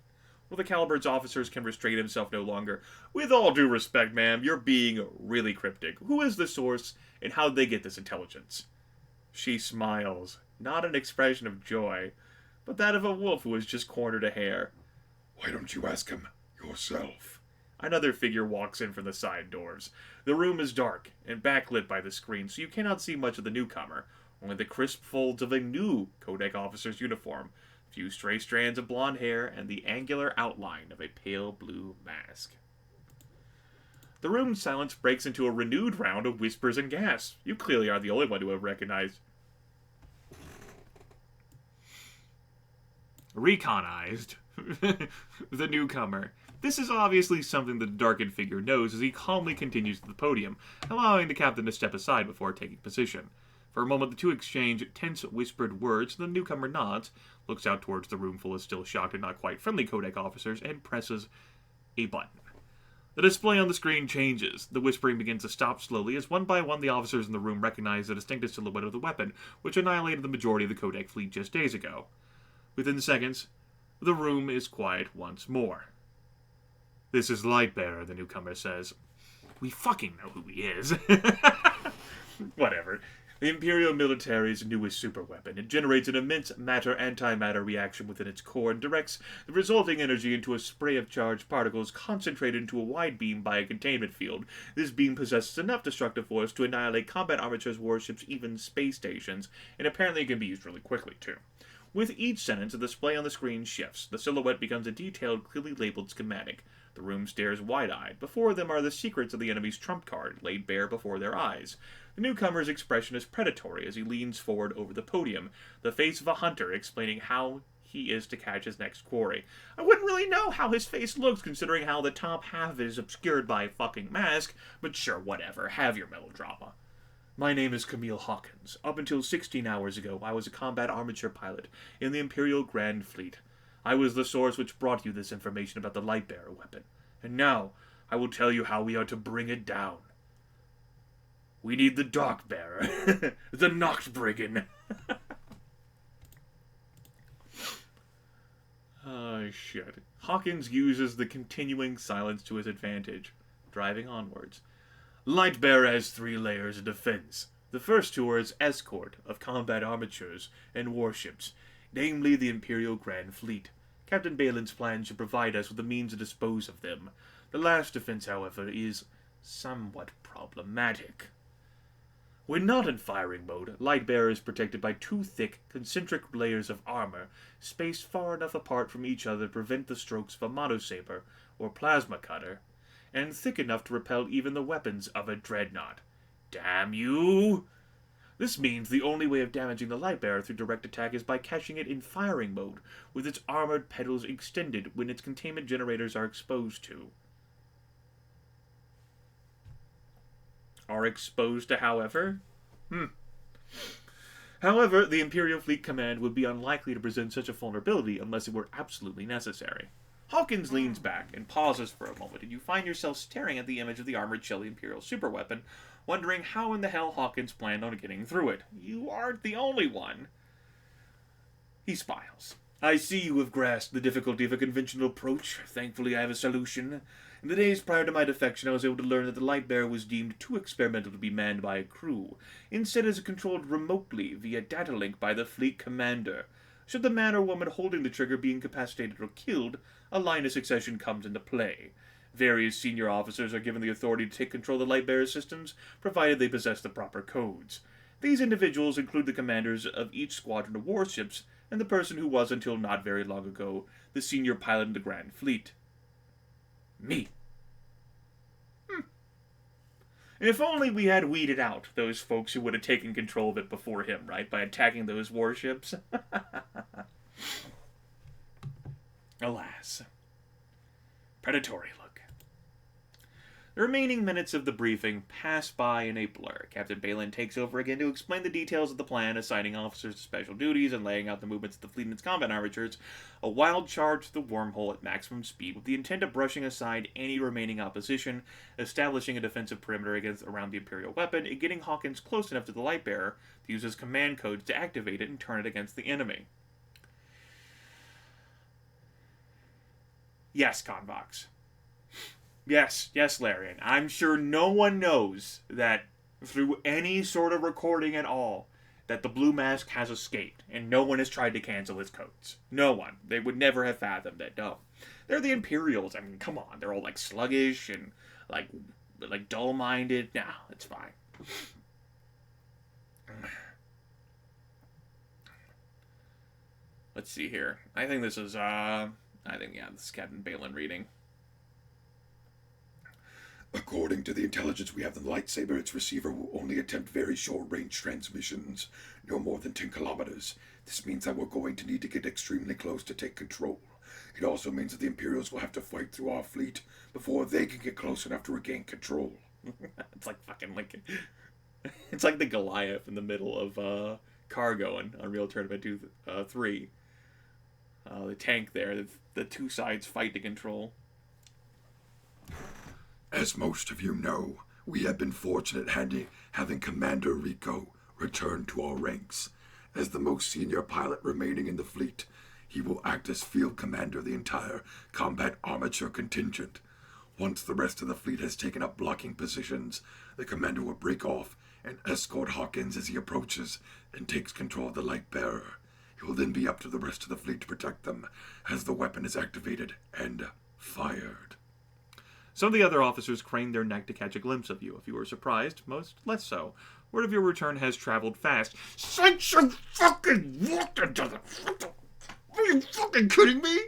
Well, the Caliburn's officers can restrain himself no longer. With all due respect, ma'am, you're being really cryptic. Who is the source, and how'd they get this intelligence? She smiles, not an expression of joy, but that of a wolf who has just cornered a hare. Why don't you ask him yourself? Another figure walks in from the side doors. The room is dark and backlit by the screen, so you cannot see much of the newcomer, only the crisp folds of a new Codex officer's uniform, few stray strands of blonde hair, and the angular outline of a pale blue mask. The room's silence breaks into a renewed round of whispers and gasps. You clearly are the only one to have recognized. Reconized the newcomer. This is obviously something the darkened figure knows as he calmly continues to the podium, allowing the captain to step aside before taking position. For a moment, the two exchange tense, whispered words, and the newcomer nods, looks out towards the room full of still shocked and not quite friendly Codex officers, and presses a button. The display on the screen changes. The whispering begins to stop slowly as one by one the officers in the room recognize the distinctive silhouette of the weapon, which annihilated the majority of the Codex fleet just days ago. Within seconds, the room is quiet once more. "This is Lightbearer," the newcomer says. We fucking know who he is. Whatever. The Imperial military's newest superweapon. It generates an immense matter-antimatter reaction within its core and directs the resulting energy into a spray of charged particles concentrated into a wide beam by a containment field. This beam possesses enough destructive force to annihilate combat armatures, warships, even space stations, and apparently it can be used really quickly, too. With each sentence, the display on the screen shifts. The silhouette becomes a detailed, clearly labeled schematic. The room stares wide-eyed. Before them are the secrets of the enemy's trump card, laid bare before their eyes. The newcomer's expression is predatory as he leans forward over the podium, the face of a hunter explaining how he is to catch his next quarry. I wouldn't really know how his face looks, considering how the top half of it is obscured by a fucking mask, but sure, whatever, have your melodrama. My name is Camille Hawkins. Up until 16 hours ago, I was a combat armature pilot in the Imperial Grand Fleet. I was the source which brought you this information about the Lightbearer weapon. And now, I will tell you how we are to bring it down. We need the Darkbearer. The Nachtbriggen. Oh, shit. Hawkins uses the continuing silence to his advantage, driving onwards. Lightbearer has 3 layers of defense. The first 2 are its escort of combat armatures and warships, namely the Imperial Grand Fleet. Captain Balin's plan should provide us with the means to dispose of them. The last defense, however, is somewhat problematic. When not in firing mode, Lightbearer is protected by 2 thick, concentric layers of armor, spaced far enough apart from each other to prevent the strokes of a monosaber or plasma cutter, and thick enough to repel even the weapons of a dreadnought. Damn you! This means the only way of damaging the Lightbearer through direct attack is by catching it in firing mode, with its armored pedals extended when its containment generators are exposed to. Are exposed to, however? However, the Imperial Fleet Command would be unlikely to present such a vulnerability unless it were absolutely necessary. Hawkins leans back and pauses for a moment, and you find yourself staring at the image of the armored Shelly Imperial superweapon, wondering how in the hell Hawkins planned on getting through it. You aren't the only one. He smiles. I see you have grasped the difficulty of a conventional approach. Thankfully, I have a solution. In the days prior to my defection, I was able to learn that the Lightbearer was deemed too experimental to be manned by a crew. Instead, it is controlled remotely via data link by the fleet commander. Should the man or woman holding the trigger be incapacitated or killed, a line of succession comes into play. Various senior officers are given the authority to take control of the Lightbearer systems, provided they possess the proper codes. These individuals include the commanders of each squadron of warships, and the person who was, until not very long ago, the senior pilot in the Grand Fleet. Me. If only we had weeded out those folks who would have taken control of it before him, right? By attacking those warships. Alas. Predatory look. The remaining minutes of the briefing pass by in a blur. Captain Balin takes over again to explain the details of the plan, assigning officers to special duties and laying out the movements of the fleet and its combat armatures, a wild charge to the wormhole at maximum speed with the intent of brushing aside any remaining opposition, establishing a defensive perimeter around the Imperial weapon, and getting Hawkins close enough to the Lightbearer to use his command codes to activate it and turn it against the enemy. Yes, Convox. Yes, Larian. I'm sure no one knows that through any sort of recording at all that the Blue Mask has escaped, and no one has tried to cancel his codes. No one. They would never have fathomed it. No. They're the Imperials. I mean, come on. They're all like sluggish and like dull-minded. Nah, it's fine. Let's see here. I think this is this is Captain Balin reading. According to the intelligence we have in the lightsaber, its receiver will only attempt very short-range transmissions, no more than 10 kilometers. This means that we're going to need to get extremely close to take control. It also means that the Imperials will have to fight through our fleet before they can get close enough to regain control. It's like fucking like... It's like the Goliath in the middle of Cargo in Unreal Tournament 3. The tank there, the two sides fight to control. As most of you know, we have been fortunate having Commander Rico return to our ranks. As the most senior pilot remaining in the fleet, he will act as field commander of the entire combat armature contingent. Once the rest of the fleet has taken up blocking positions, the commander will break off and escort Hawkins as he approaches and takes control of the Lightbearer. It will then be up to the rest of the fleet to protect them as the weapon is activated and fired. Some of the other officers craned their neck to catch a glimpse of you. If you were surprised, most less so. Word of your return has traveled fast. Such a fucking water to the... Are you fucking kidding me?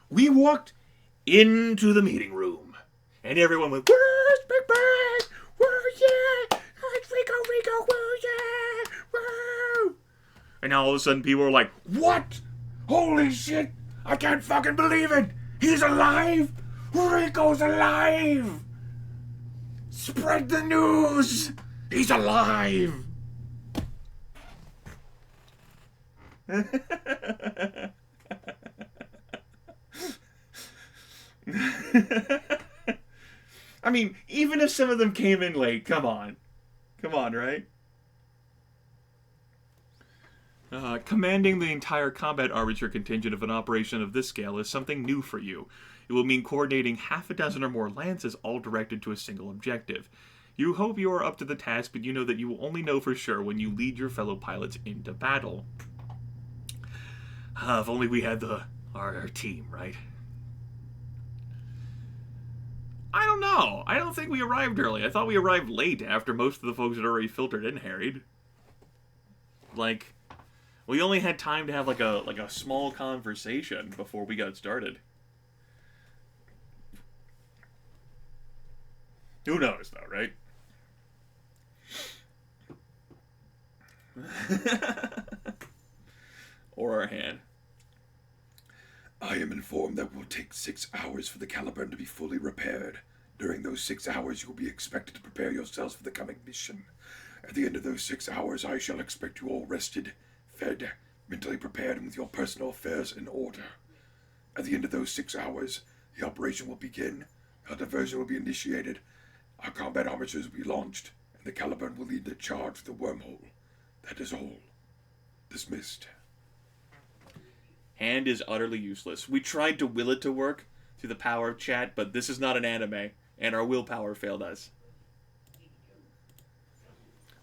We walked into the meeting room, and everyone went, "Where's Big Bird? Woo, yeah! Oh, it's Rico Rico, woo, yeah! Woo!" And now all of a sudden people are like, "What? Holy shit! I can't fucking believe it! He's alive! Rico's alive! Spread the news! He's alive!" I mean, even if some of them came in late, come on. Come on, right? Commanding the entire combat armature contingent of an operation of this scale is something new for you. It will mean coordinating half a dozen or more lances all directed to a single objective. You hope you are up to the task, but you know that you will only know for sure when you lead your fellow pilots into battle. If only we had our team, right? I don't know. I don't think we arrived early. I thought we arrived late after most of the folks had already filtered in, harried. Like, we only had time to have like a small conversation before we got started. Who knows, though, right? Or our hand. I am informed that it will take 6 hours for the Caliburn to be fully repaired. During those 6 hours, you will be expected to prepare yourselves for the coming mission. At the end of those 6 hours, I shall expect you all rested, fed, mentally prepared, and with your personal affairs in order. At the end of those 6 hours, the operation will begin, our diversion will be initiated, our combat armatures will be launched, and the Caliburn will lead the charge with the wormhole. That is all. Dismissed. Hand is utterly useless. We tried to will it to work through the power of chat, but this is not an anime, and our willpower failed us.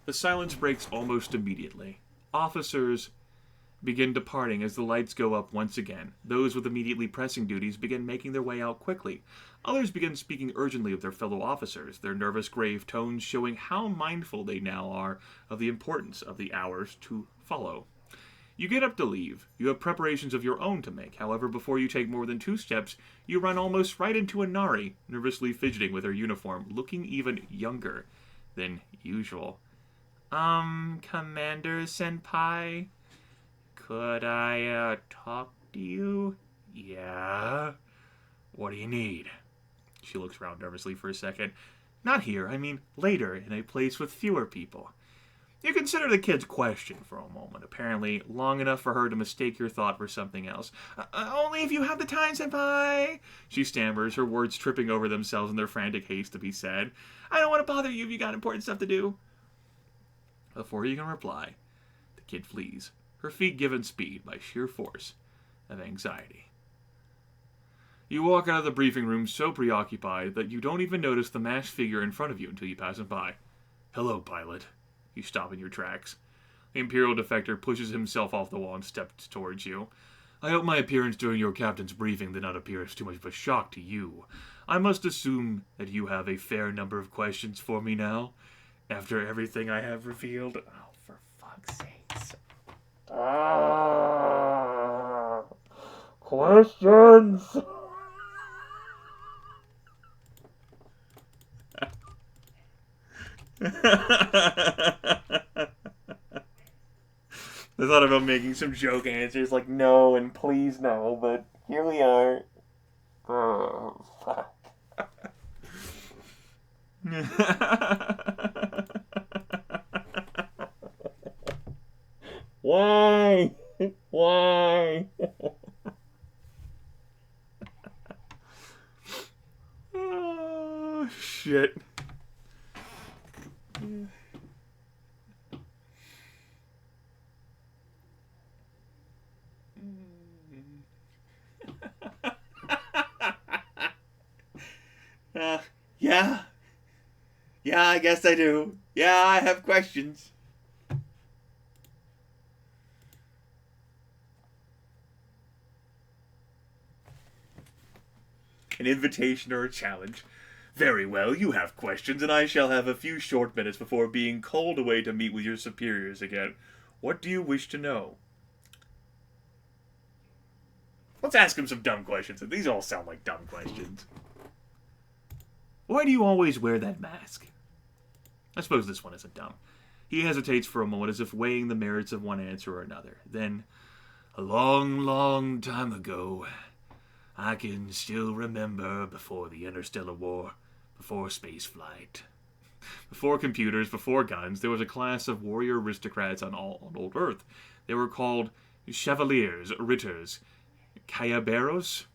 The silence breaks almost immediately. Officers begin departing as the lights go up once again. Those with immediately pressing duties begin making their way out quickly. Others begin speaking urgently of their fellow officers, their nervous, grave tones showing how mindful they now are of the importance of the hours to follow. You get up to leave. You have preparations of your own to make. However, before you take more than 2 steps, you run almost right into Inari, nervously fidgeting with her uniform, looking even younger than usual. Commander Senpai? Could I, talk to you? Yeah? What do you need? She looks around nervously for a second. Not here, I mean later, in a place with fewer people. You consider the kid's question for a moment, apparently long enough for her to mistake your thought for something else. Only if you have the time, Senpai, she stammers, her words tripping over themselves in their frantic haste to be said. I don't want to bother you if you got important stuff to do. Before you can reply, the kid flees, her feet given speed by sheer force of anxiety. You walk out of the briefing room so preoccupied that you don't even notice the masked figure in front of you until you pass him by. Hello, pilot. You stop in your tracks. The Imperial defector pushes himself off the wall and steps towards you. I hope my appearance during your captain's briefing did not appear as too much of a shock to you. I must assume that you have a fair number of questions for me now, after everything I have revealed. Oh, for fuck's sakes. Questions! I thought about making some joke answers like no and please no, but here we are. Oh, fuck. Why? Why? Oh, shit. Yeah. Yeah, I guess I do. Yeah, I have questions. An invitation or a challenge. Very well, you have questions, and I shall have a few short minutes before being called away to meet with your superiors again. What do you wish to know? Let's ask him some dumb questions. These all sound like dumb questions. Why do you always wear that mask? I suppose this one isn't dumb. He hesitates for a moment as if weighing the merits of one answer or another. Then, a long, long time ago, I can still remember before the interstellar war, before spaceflight, before computers, before guns, there was a class of warrior aristocrats on old Earth. They were called chevaliers, ritters, caballeros,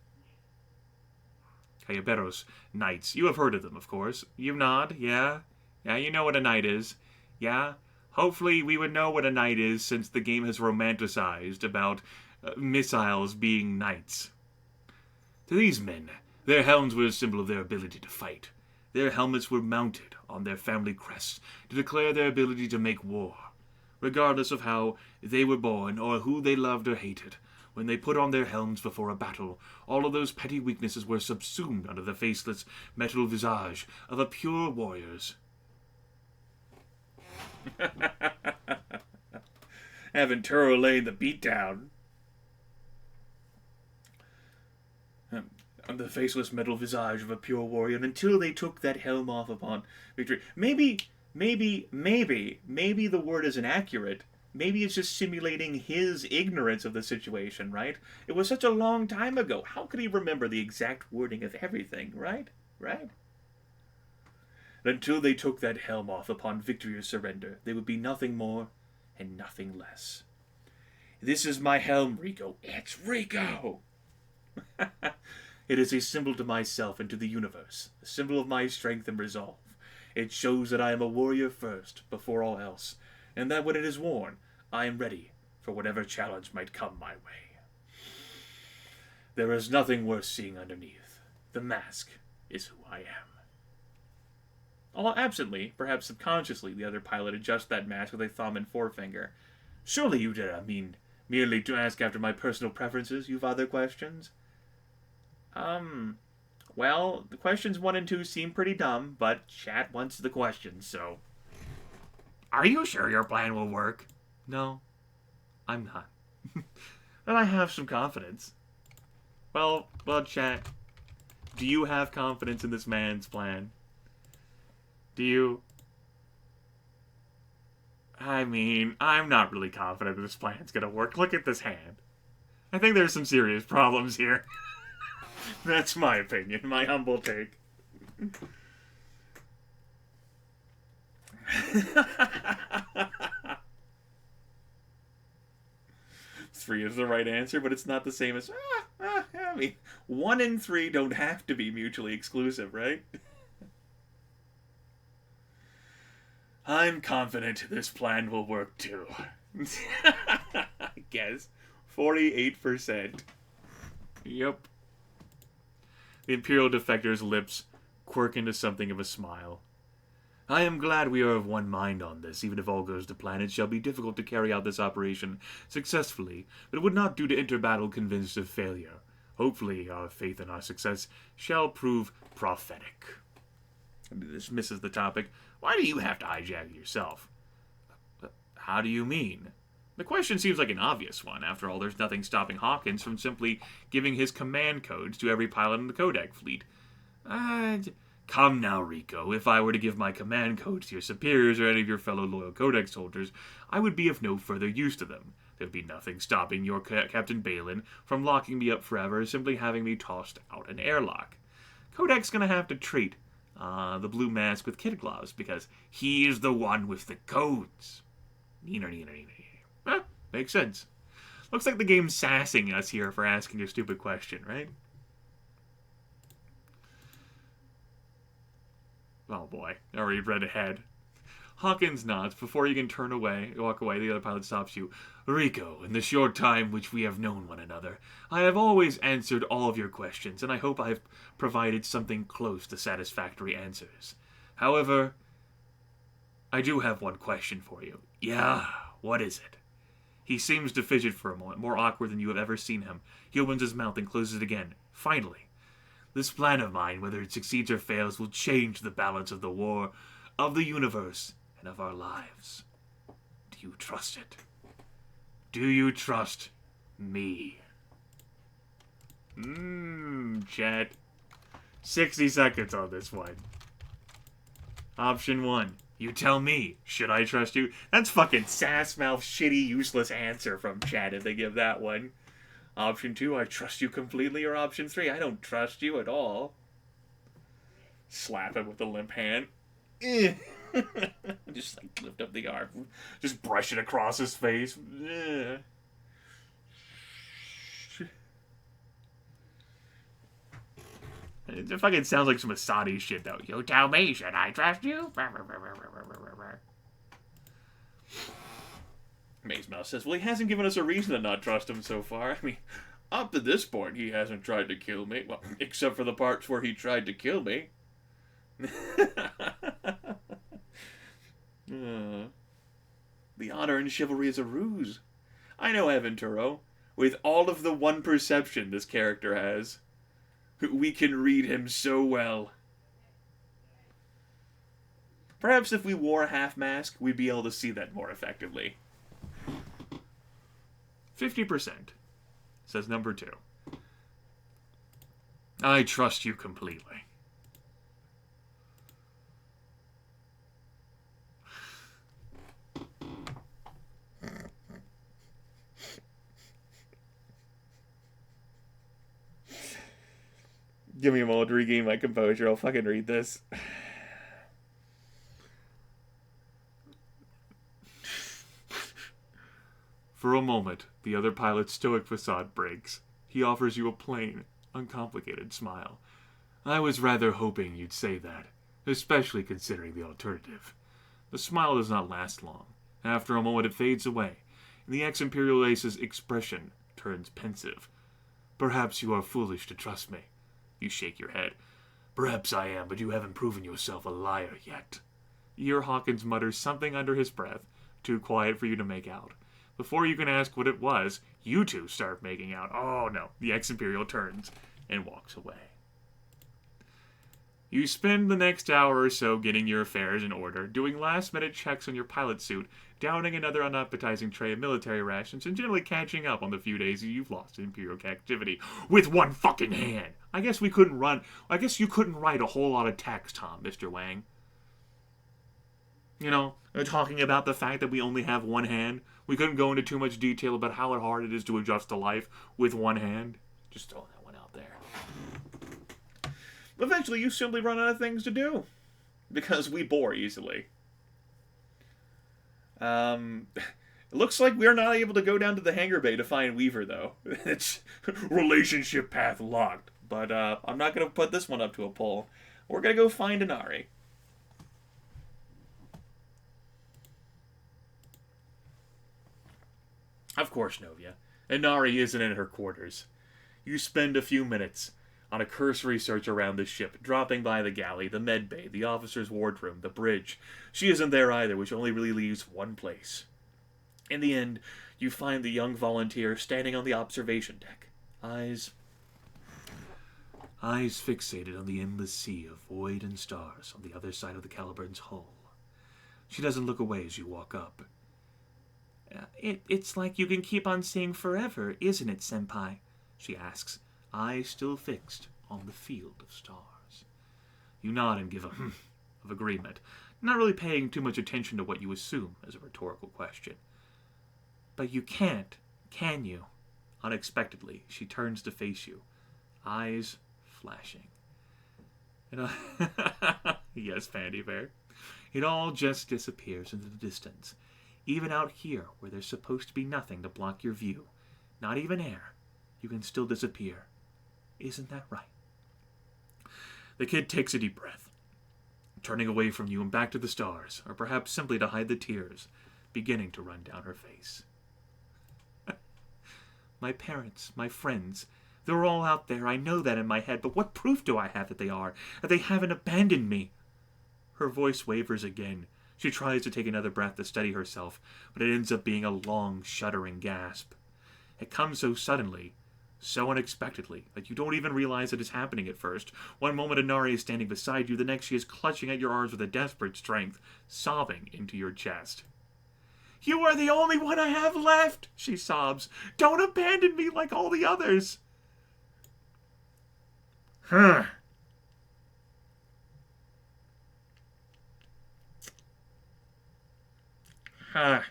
knights. You have heard of them, of course. You nod, yeah? Yeah, you know what a knight is. Yeah? Hopefully we would know what a knight is since the game has romanticized about missiles being knights. To these men, their helms were a symbol of their ability to fight. Their helmets were mounted on their family crests to declare their ability to make war. Regardless of how they were born or who they loved or hated, when they put on their helms before a battle, all of those petty weaknesses were subsumed under the faceless metal visage of a pure warriors. Having Turo laying the beat down. On the faceless metal visage of a pure warrior until they took that helm off upon victory. Maybe the word isn't accurate. Maybe it's just simulating his ignorance of the situation, right? It was such a long time ago. How could he remember the exact wording of everything, right? Right? Until they took that helm off upon victory or surrender, they would be nothing more and nothing less. This is my helm, Rico. It's Rico! It is a symbol to myself and to the universe, a symbol of my strength and resolve. It shows that I am a warrior first, before all else, and that when it is worn, I am ready for whatever challenge might come my way. There is nothing worth seeing underneath. The mask is who I am. All absently, perhaps subconsciously, the other pilot adjusts that mask with a thumb and forefinger. Surely you didn't mean merely to ask after my personal preferences. You've other questions? Well, the questions 1 and 2 seem pretty dumb, but chat wants the questions, so... Are you sure your plan will work? No, I'm not. But I have some confidence. Well, chat, do you have confidence in this man's plan? Do you? I mean, I'm not really confident that this plan's gonna work. Look at this hand. I think there's some serious problems here. That's my opinion, my humble take. 3 is the right answer, but it's not the same as... I mean, 1 and 3 don't have to be mutually exclusive, right? I'm confident this plan will work too. I guess. 48%. Yep. The Imperial Defector's lips quirk into something of a smile. I am glad we are of one mind on this. Even if all goes to plan, it shall be difficult to carry out this operation successfully, but it would not do to enter battle convinced of failure. Hopefully, our faith in our success shall prove prophetic. This misses the topic. Why do you have to hijack it yourself? How do you mean? The question seems like an obvious one. After all, there's nothing stopping Hawkins from simply giving his command codes to every pilot in the Codex fleet. Come now, Rico. If I were to give my command codes to your superiors or any of your fellow loyal Codex soldiers, I would be of no further use to them. There'd be nothing stopping your Captain Balin from locking me up forever, simply having me tossed out an airlock. Codec's gonna have to treat the blue mask with kid gloves, because he is the one with the codes. Makes sense. Looks like the game's sassing us here for asking a stupid question, right? Oh boy, already read ahead. Hawkins nods. Before you can walk away, the other pilot stops you. Rico, in the short time which we have known one another, I have always answered all of your questions, and I hope I have provided something close to satisfactory answers. However, I do have one question for you. Yeah, what is it? He seems to fidget for a moment, more awkward than you have ever seen him. He opens his mouth and closes it again. Finally, this plan of mine, whether it succeeds or fails, will change the balance of the war, of the universe, and of our lives. Do you trust it? Do you trust me? Chat. 60 seconds on this one. Option 1. You tell me. Should I trust you? That's fucking sass mouth, shitty, useless answer from chat if they give that one. Option 2. I trust you completely. Or option 3. I don't trust you at all. Slap him with a limp hand. Just like lift up the arm. Just brush it across his face. It fucking sounds like some Asadi shit, though. You tell me, should I trust you? Maze Mouse says, well, he hasn't given us a reason to not trust him so far. I mean, up to this point, he hasn't tried to kill me. Well, except for the parts where he tried to kill me. The honor and chivalry is a ruse. I know Evan Turo. With all of the one perception this character has, we can read him so well. Perhaps if we wore a half mask, we'd be able to see that more effectively. 50%, says number 2. I trust you completely. Give me a moment to regain my composure. I'll fucking read this. For a moment, the other pilot's stoic facade breaks. He offers you a plain, uncomplicated smile. I was rather hoping you'd say that, especially considering the alternative. The smile does not last long. After a moment, it fades away, and the ex-Imperial Ace's expression turns pensive. Perhaps you are foolish to trust me. You shake your head. Perhaps I am, but you haven't proven yourself a liar yet. You hear Hawkins mutter something under his breath, too quiet for you to make out. Before you can ask what it was, you two start making out. Oh no, the ex-Imperial turns and walks away. You spend the next hour or so getting your affairs in order, doing last-minute checks on your pilot suit, downing another unappetizing tray of military rations, and generally catching up on the few days you've lost in Imperial captivity with one fucking hand. I guess you couldn't write a whole lot of text, huh, Mr. Wang? You know, talking about the fact that we only have one hand. We couldn't go into too much detail about how hard it is to adjust to life with one hand. Just throwing that one out there. Eventually, you simply run out of things to do. Because we bore easily. It looks like we're not able to go down to the hangar bay to find Weaver, though. It's relationship path locked. But I'm not going to put this one up to a poll. We're going to go find Inari. Of course, Novia. Inari isn't in her quarters. You spend a few minutes on a cursory search around the ship, dropping by the galley, the med bay, the officer's wardroom, the bridge. She isn't there either, which only really leaves one place. In the end, you find the young volunteer standing on the observation deck, eyes fixated on the endless sea of void and stars on the other side of the Caliburn's hull. She doesn't look away as you walk up. It's like you can keep on seeing forever, isn't it, Senpai? She asks, eyes still fixed on the field of stars. You nod and give a of agreement, not really paying too much attention to what you assume as a rhetorical question. But you can't, can you? Unexpectedly, she turns to face you, eyes flashing. Yes, Pandy Bear. It all just disappears into the distance. Even out here, where there's supposed to be nothing to block your view, not even air, you can still disappear. Isn't that right? The kid takes a deep breath, turning away from you and back to the stars, or perhaps simply to hide the tears beginning to run down her face. My parents, my friends, they're all out there. I know that in my head, but what proof do I have that they are? That they haven't abandoned me? Her voice wavers again. She tries to take another breath to steady herself, but it ends up being a long, shuddering gasp. It comes so suddenly, so unexpectedly, that you don't even realize it is happening at first. One moment Inari is standing beside you, the next she is clutching at your arms with a desperate strength, sobbing into your chest. You are the only one I have left, she sobs. Don't abandon me like all the others. Huh. Huh.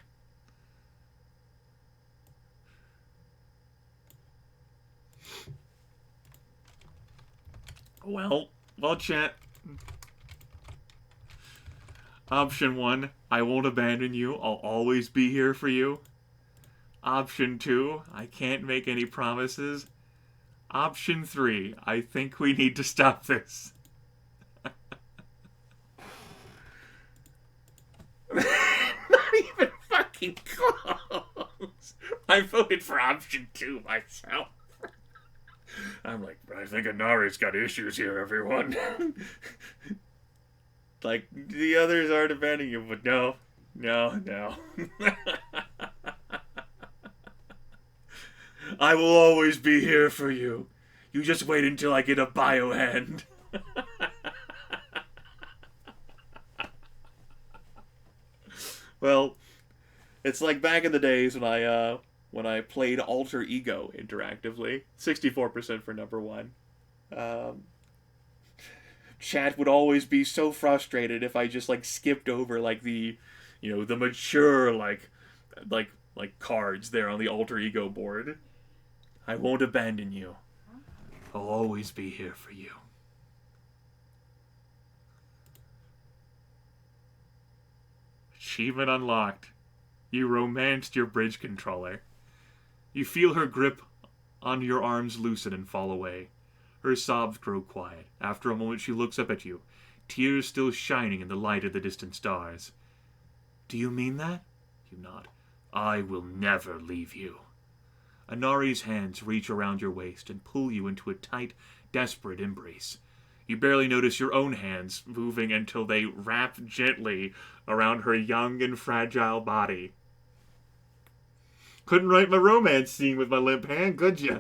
Well, chat. Option 1, I won't abandon you. I'll always be here for you. Option 2, I can't make any promises. Option 3, I think we need to stop this. Not even fucking close. I voted for option 2 myself. I'm like, I think Inari's got issues here, everyone. Like, the others are defending you, but no. I will always be here for you. You just wait until I get a bio hand. Well, it's like back in the days when I played Alter Ego interactively. 64% for number 1. Chat would always be so frustrated if I just like skipped over like the mature like cards there on the Alter Ego board. I won't abandon you. I'll always be here for you. Achievement unlocked. You romanced your bridge controller. You feel her grip on your arms loosen and fall away. Her sobs grow quiet. After a moment she looks up at you, tears still shining in the light of the distant stars. Do you mean that? You nod. I will never leave you. Inari's hands reach around your waist and pull you into a tight, desperate embrace. You barely notice your own hands moving until they wrap gently around her young and fragile body. Couldn't write my romance scene with my limp hand, could ya?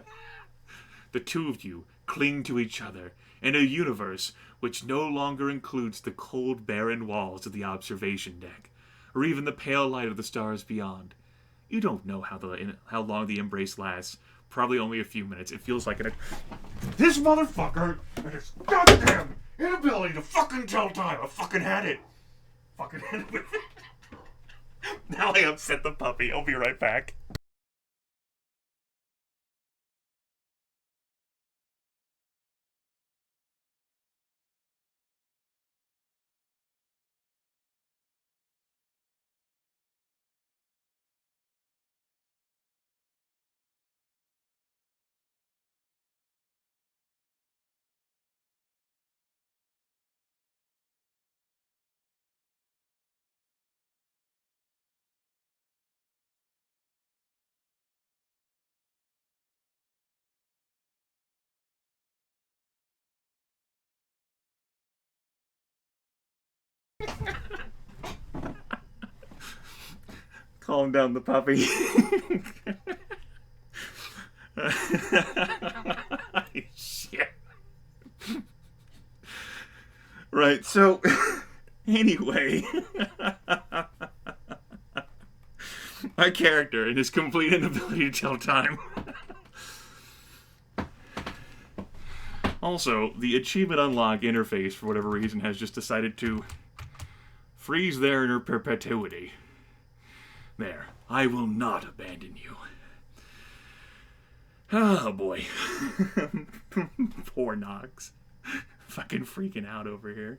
The two of you cling to each other in a universe which no longer includes the cold, barren walls of the observation deck, or even the pale light of the stars beyond. You don't know how long the embrace lasts. Probably only a few minutes. It feels like this motherfucker and his goddamn inability to fucking tell time. I fucking had it. Fucking had it with it. Now I upset the puppy. I'll be right back. Calm down the puppy. Shit. Right, so anyway, my character and his complete inability to tell time. Also, the achievement unlock interface, for whatever reason, has just decided to freeze there in her perpetuity. There, I will not abandon you. Oh boy. Poor Nox. Fucking freaking out over here.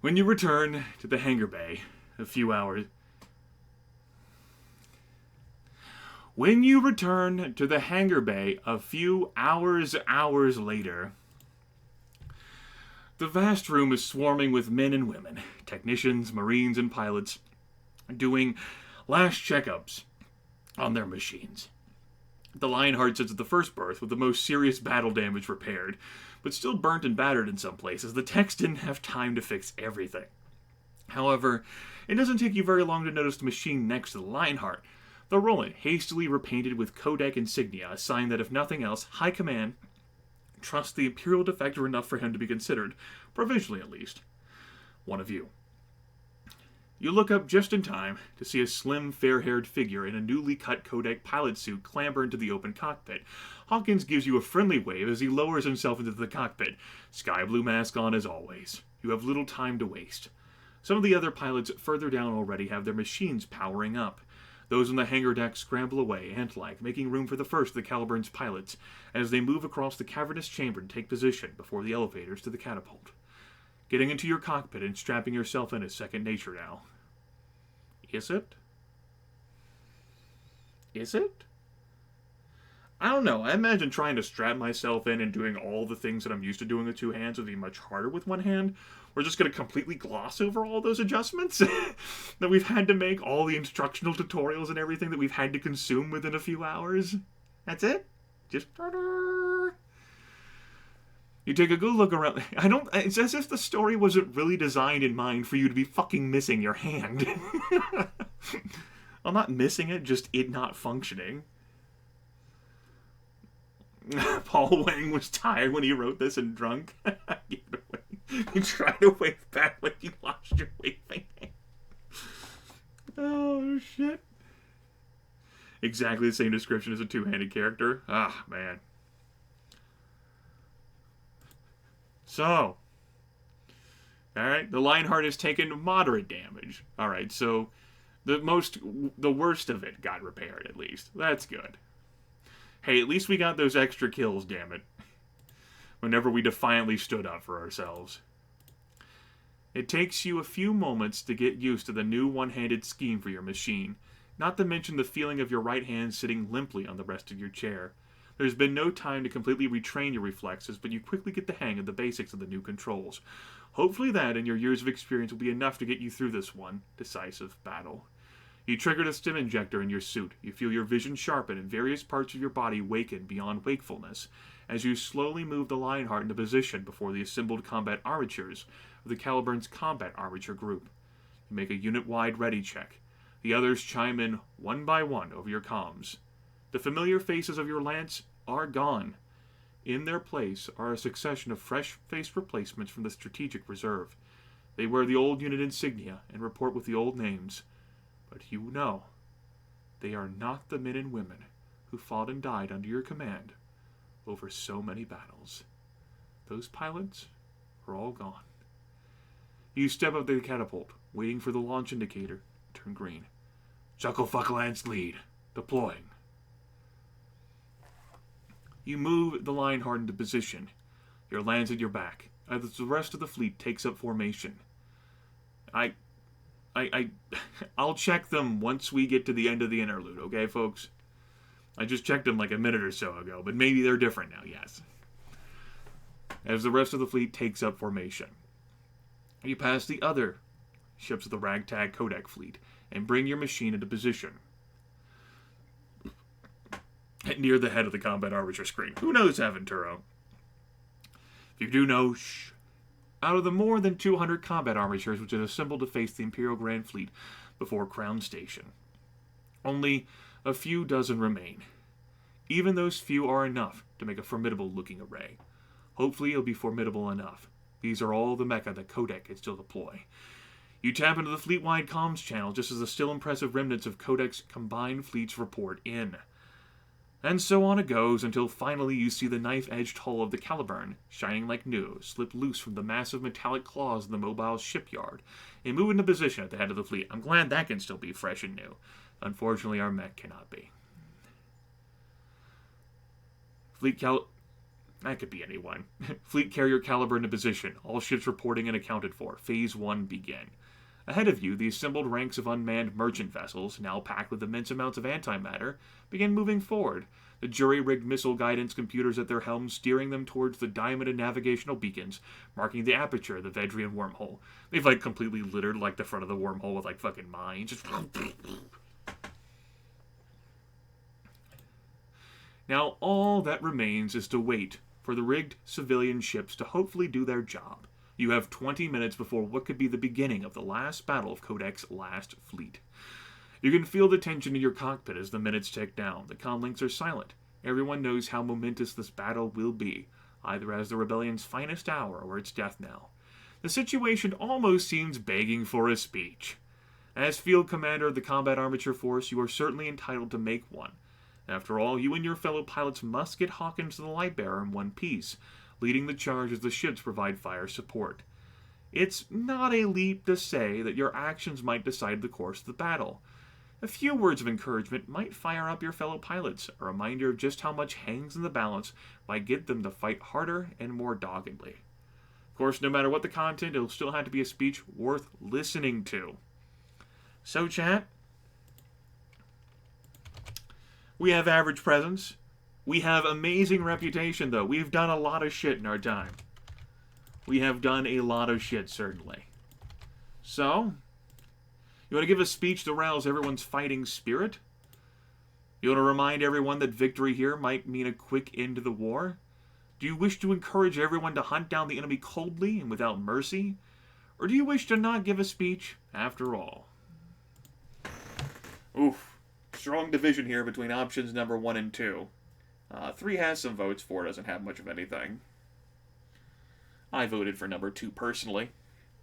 When you return to the hangar bay a few hours... When you return to the hangar bay a few hours later, the vast room is swarming with men and women, technicians, marines, and pilots, doing last checkups on their machines. The Lionheart sits at the first berth with the most serious battle damage repaired, but still burnt and battered in some places. The techs didn't have time to fix everything. However, it doesn't take you very long to notice the machine next to the Lionheart. The Roland, hastily repainted with Kodak insignia, a sign that if nothing else, High Command trusts the Imperial Defector enough for him to be considered, provisionally at least, one of you. You look up just in time to see a slim, fair-haired figure in a newly cut Kodak pilot suit clamber into the open cockpit. Hawkins gives you a friendly wave as he lowers himself into the cockpit, sky blue mask on as always. You have little time to waste. Some of the other pilots further down already have their machines powering up. Those on the hangar deck scramble away, ant-like, making room for the first of the Caliburn's pilots, as they move across the cavernous chamber to take position before the elevators to the catapult. Getting into your cockpit and strapping yourself in is second nature now. Is it? Is it? I don't know. I imagine trying to strap myself in and doing all the things that I'm used to doing with two hands would be much harder with one hand. We're just going to completely gloss over all those adjustments that we've had to make, all the instructional tutorials and everything that we've had to consume within a few hours. That's it? Just... You take a good look around. It's as if the story wasn't really designed in mind for you to be fucking missing your hand. Well, not missing it, just it not functioning. Paul Wang was tired when he wrote this and drunk. You tried to wave back when you lost your waving hand. Oh, shit. Exactly the same description as a two-handed character. Ah, man. So, alright, the Lionheart has taken moderate damage. Alright, so the worst of it got repaired, at least. That's good. Hey, at least we got those extra kills, damn it. Whenever we defiantly stood up for ourselves. It takes you a few moments to get used to the new one-handed scheme for your machine, not to mention the feeling of your right hand sitting limply on the rest of your chair. There's been no time to completely retrain your reflexes, but you quickly get the hang of the basics of the new controls. Hopefully that and your years of experience will be enough to get you through this one decisive battle. You triggered a stim injector in your suit. You feel your vision sharpen and various parts of your body waken beyond wakefulness as you slowly move the Lionheart into position before the assembled combat armatures of the Caliburn's combat armature group. You make a unit-wide ready check. The others chime in one by one over your comms. The familiar faces of your lance are gone. In their place are a succession of fresh-faced replacements from the Strategic Reserve. They wear the old unit insignia and report with the old names. But you know, they are not the men and women who fought and died under your command over so many battles. Those pilots are all gone. You step up to the catapult, waiting for the launch indicator to turn green. Chucklefuck Lance lead. Deploying. You move the Lionheart into position. Your lance at your back, as the rest of the fleet takes up formation. I'll check them once we get to the end of the interlude, okay, folks? I just checked them like a minute or so ago, but maybe they're different now, yes. As the rest of the fleet takes up formation. You pass the other ships of the ragtag Kodak fleet and bring your machine into position near the head of the combat armature screen. Who knows, Aventuro? If you do know, shh. Out of the more than 200 combat armatures which had assembled to face the Imperial Grand Fleet before Crown Station, only a few dozen remain. Even those few are enough to make a formidable-looking array. Hopefully it'll be formidable enough. These are all the mecha that Kodak can still deploy. You tap into the fleet-wide comms channel just as the still impressive remnants of Kodak's combined fleets report in. And so on it goes until finally you see the knife-edged hull of the Caliburn, shining like new, slip loose from the massive metallic claws in the mobile shipyard, and move into position at the head of the fleet. I'm glad that can still be fresh and new. Unfortunately, our mech cannot be. That could be anyone. Fleet carrier Caliburn into position. All ships reporting and accounted for. Phase 1 begin. Ahead of you, the assembled ranks of unmanned merchant vessels, now packed with immense amounts of antimatter, begin moving forward, the jury-rigged missile guidance computers at their helms steering them towards the diamond and navigational beacons, marking the aperture of the Vedrian wormhole. They've, completely littered, the front of the wormhole with, fucking mines. Just... Now, all that remains is to wait for the rigged civilian ships to hopefully do their job. You have 20 minutes before what could be the beginning of the last battle of Kodak's last fleet. You can feel the tension in your cockpit as the minutes tick down. The comlinks are silent. Everyone knows how momentous this battle will be, either as the rebellion's finest hour or its death knell. The situation almost seems begging for a speech. As field commander of the combat armature force, you are certainly entitled to make one. After all, you and your fellow pilots must get Hawkins to the Lightbearer in one piece, leading the charge as the ships provide fire support. It's not a leap to say that your actions might decide the course of the battle. A few words of encouragement might fire up your fellow pilots. A reminder of just how much hangs in the balance might get them to fight harder and more doggedly. Of course, no matter what the content, it'll still have to be a speech worth listening to. So, chat, we have average presence. We have amazing reputation, though. We've done a lot of shit in our time. We have done a lot of shit, certainly. So, you want to give a speech to rouse everyone's fighting spirit? You want to remind everyone that victory here might mean a quick end to the war? Do you wish to encourage everyone to hunt down the enemy coldly and without mercy? Or do you wish to not give a speech after all? Oof. Strong division here between options number 1 and 2. 3 has some votes, 4 doesn't have much of anything. I voted for number 2 personally.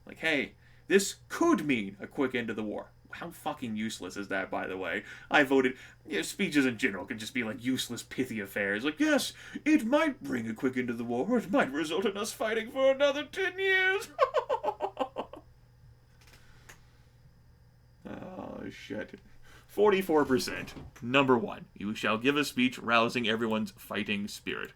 Like, hey, this could mean a quick end to the war. How fucking useless is that, by the way? I voted, speeches in general can just be like useless, pithy affairs. Like, yes, it might bring a quick end to the war, or it might result in us fighting for another 10 years. Oh, shit. 44%. Number 1. You shall give a speech rousing everyone's fighting spirit.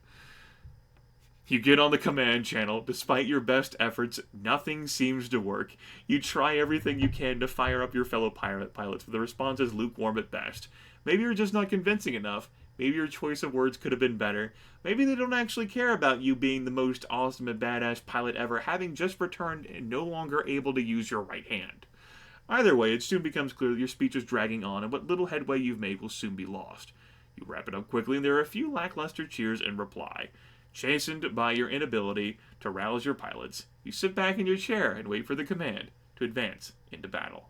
You get on the command channel. Despite your best efforts, nothing seems to work. You try everything you can to fire up your fellow pilots, but the response is lukewarm at best. Maybe you're just not convincing enough. Maybe your choice of words could have been better. Maybe they don't actually care about you being the most awesome and badass pilot ever, having just returned and no longer able to use your right hand. Either way, it soon becomes clear that your speech is dragging on, and what little headway you've made will soon be lost. You wrap it up quickly, and there are a few lackluster cheers in reply. Chastened by your inability to rouse your pilots, you sit back in your chair and wait for the command to advance into battle.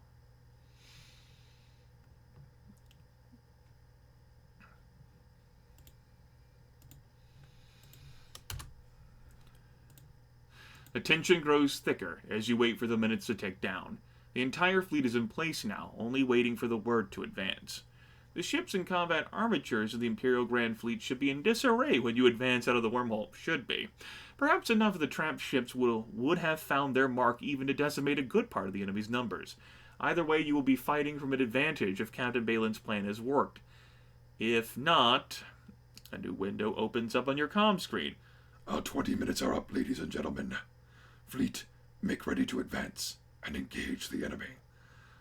The tension grows thicker as you wait for the minutes to tick down. The entire fleet is in place now, only waiting for the word to advance. The ships and combat armatures of the Imperial Grand Fleet should be in disarray when you advance out of the wormhole. Should be. Perhaps enough of the trapped ships would have found their mark even to decimate a good part of the enemy's numbers. Either way, you will be fighting from an advantage if Captain Balin's plan has worked. If not, a new window opens up on your comm screen. Our 20 minutes are up, ladies and gentlemen. Fleet, make ready to advance and engage the enemy.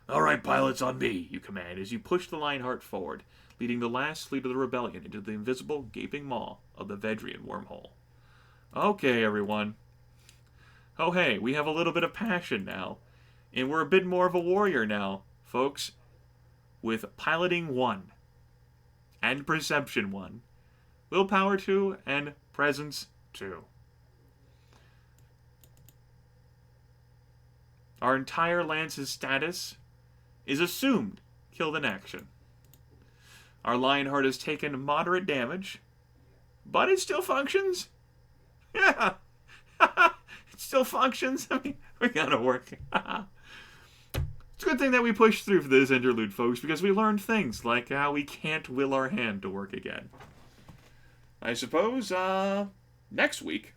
All right, pilots, on me, you command as you push the Lionheart forward, leading the last fleet of the rebellion into the invisible, gaping maw of the Vedrian wormhole. Okay, everyone. Oh, hey, we have a little bit of passion now, and we're a bit more of a warrior now, folks, with piloting 1, and perception 1, willpower 2, and presence 2. Our entire lance's status is assumed killed in action. Our Lionheart has taken moderate damage, but it still functions. Yeah, it still functions. I mean, we gotta work. It's a good thing that we pushed through for this interlude, folks, because we learned things like how we can't will our hand to work again. I suppose, next week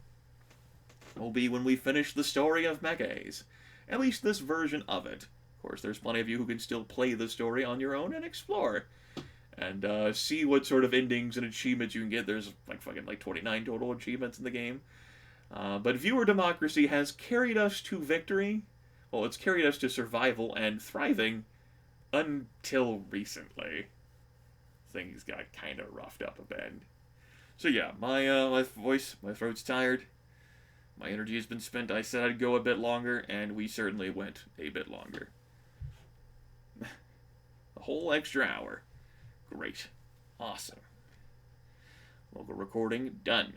will be when we finish the story of Mecha. At least this version of it. Of course, there's plenty of you who can still play the story on your own and explore. And see what sort of endings and achievements you can get. There's like 29 total achievements in the game. But viewer democracy has carried us to victory. Well, it's carried us to survival and thriving until recently. Things got kind of roughed up a bit. So yeah, my throat's tired. My energy has been spent. I said I'd go a bit longer, and we certainly went a bit longer. A whole extra hour. Great. Awesome. Local recording done.